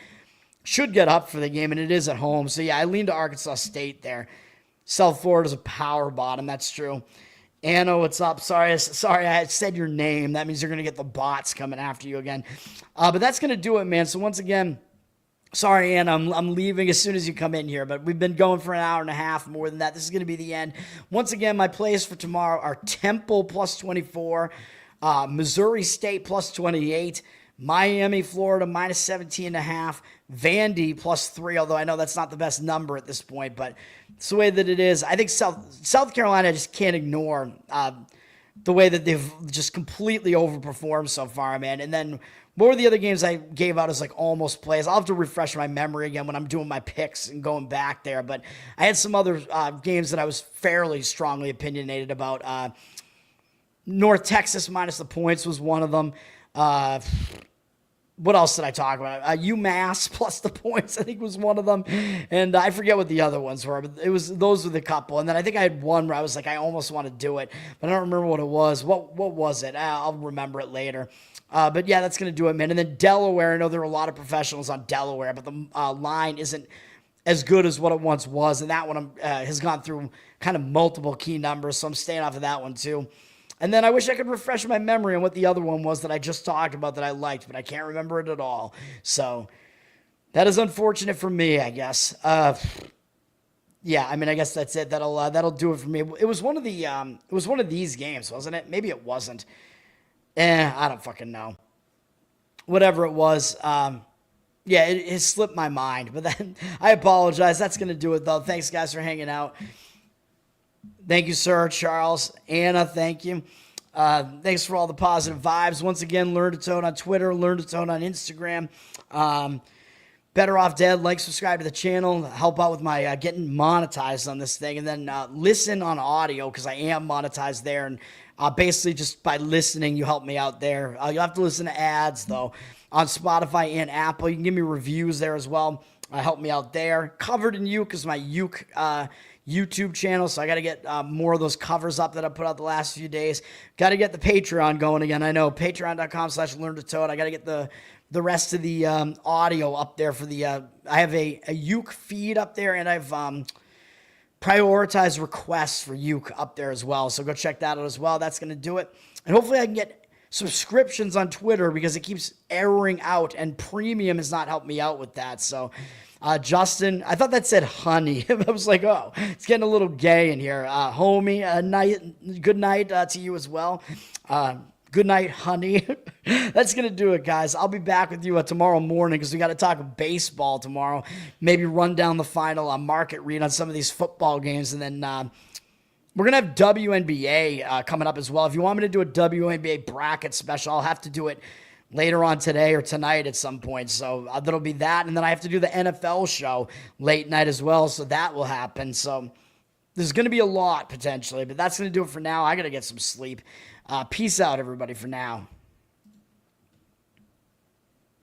should get up for the game, and it is at home. So yeah, I lean to Arkansas State there. South Florida's a power bottom. That's true. Anna, what's up? Sorry, I said your name. That means you're going to get the bots coming after you again. But that's going to do it, man. So once again, sorry, Anna, I'm leaving as soon as you come in here, but we've been going for an hour and a half, more than that. This is going to be the end. Once again, my plays for tomorrow are Temple plus 24, Missouri State plus 28, Miami, Florida minus 17.5, Vandy plus 3, although I know that's not the best number at this point, but it's the way that it is. I think South Carolina, I just can't ignore the way that they've just completely overperformed so far, man. And then what were the other games I gave out as like almost plays? I'll have to refresh my memory again when I'm doing my picks and going back there. But I had some other games that I was fairly strongly opinionated about. North Texas minus the points was one of them. What else did I talk about? UMass plus the points, I think, was one of them. And I forget what the other ones were, but those were the couple. And then I think I had one where I was like, I almost want to do it, but I don't remember what it was. What was it? I'll remember it later. But yeah, that's going to do it, man. And then Delaware, I know there are a lot of professionals on Delaware, but the line isn't as good as what it once was. And that one has gone through kind of multiple key numbers, so I'm staying off of that one too. And then I wish I could refresh my memory on what the other one was that I just talked about that I liked, but I can't remember it at all. So that is unfortunate for me, I guess. Yeah, I mean, I guess that's it. That'll do it for me. It was one of these games, wasn't it? Maybe it wasn't. I don't fucking know. Whatever it was, yeah, it slipped my mind. But then I apologize. That's gonna do it though. Thanks, guys, for hanging out. Thank you, sir. Charles, Anna, thank you. Thanks for all the positive vibes. Once again, Learn to Toad on Twitter, Learn to Toad on Instagram. Better Off Dead, like, subscribe to the channel, help out with my getting monetized on this thing, and then listen on audio because I am monetized there. And Basically, just by listening, you help me out there. You'll have to listen to ads, though, on Spotify and Apple. You can give me reviews there as well. Help me out there. Covered in Uke is my Uke YouTube channel, so I got to get more of those covers up that I put out the last few days. Got to get the Patreon going again. I know, patreon.com/learntotode. I got to get the rest of the audio up there for the I have a Uke feed up there, and I've prioritized requests for Uke up there as well. So go check that out as well. That's going to do it. And hopefully I can get subscriptions on Twitter because it keeps erroring out, and premium has not helped me out with that. So Justin, I thought that said honey. I was like, oh, it's getting a little gay in here. Homie, good night to you as well. Good night, honey. That's going to do it, guys. I'll be back with you tomorrow morning because we got to talk baseball tomorrow. Maybe run down the final market read on some of these football games. And then we're going to have WNBA coming up as well. If you want me to do a WNBA bracket special, I'll have to do it later on today or tonight at some point. So that'll be that. And then I have to do the NFL show late night as well. So that will happen. So there's going to be a lot potentially, but that's going to do it for now. I got to get some sleep. Peace out, everybody, for now.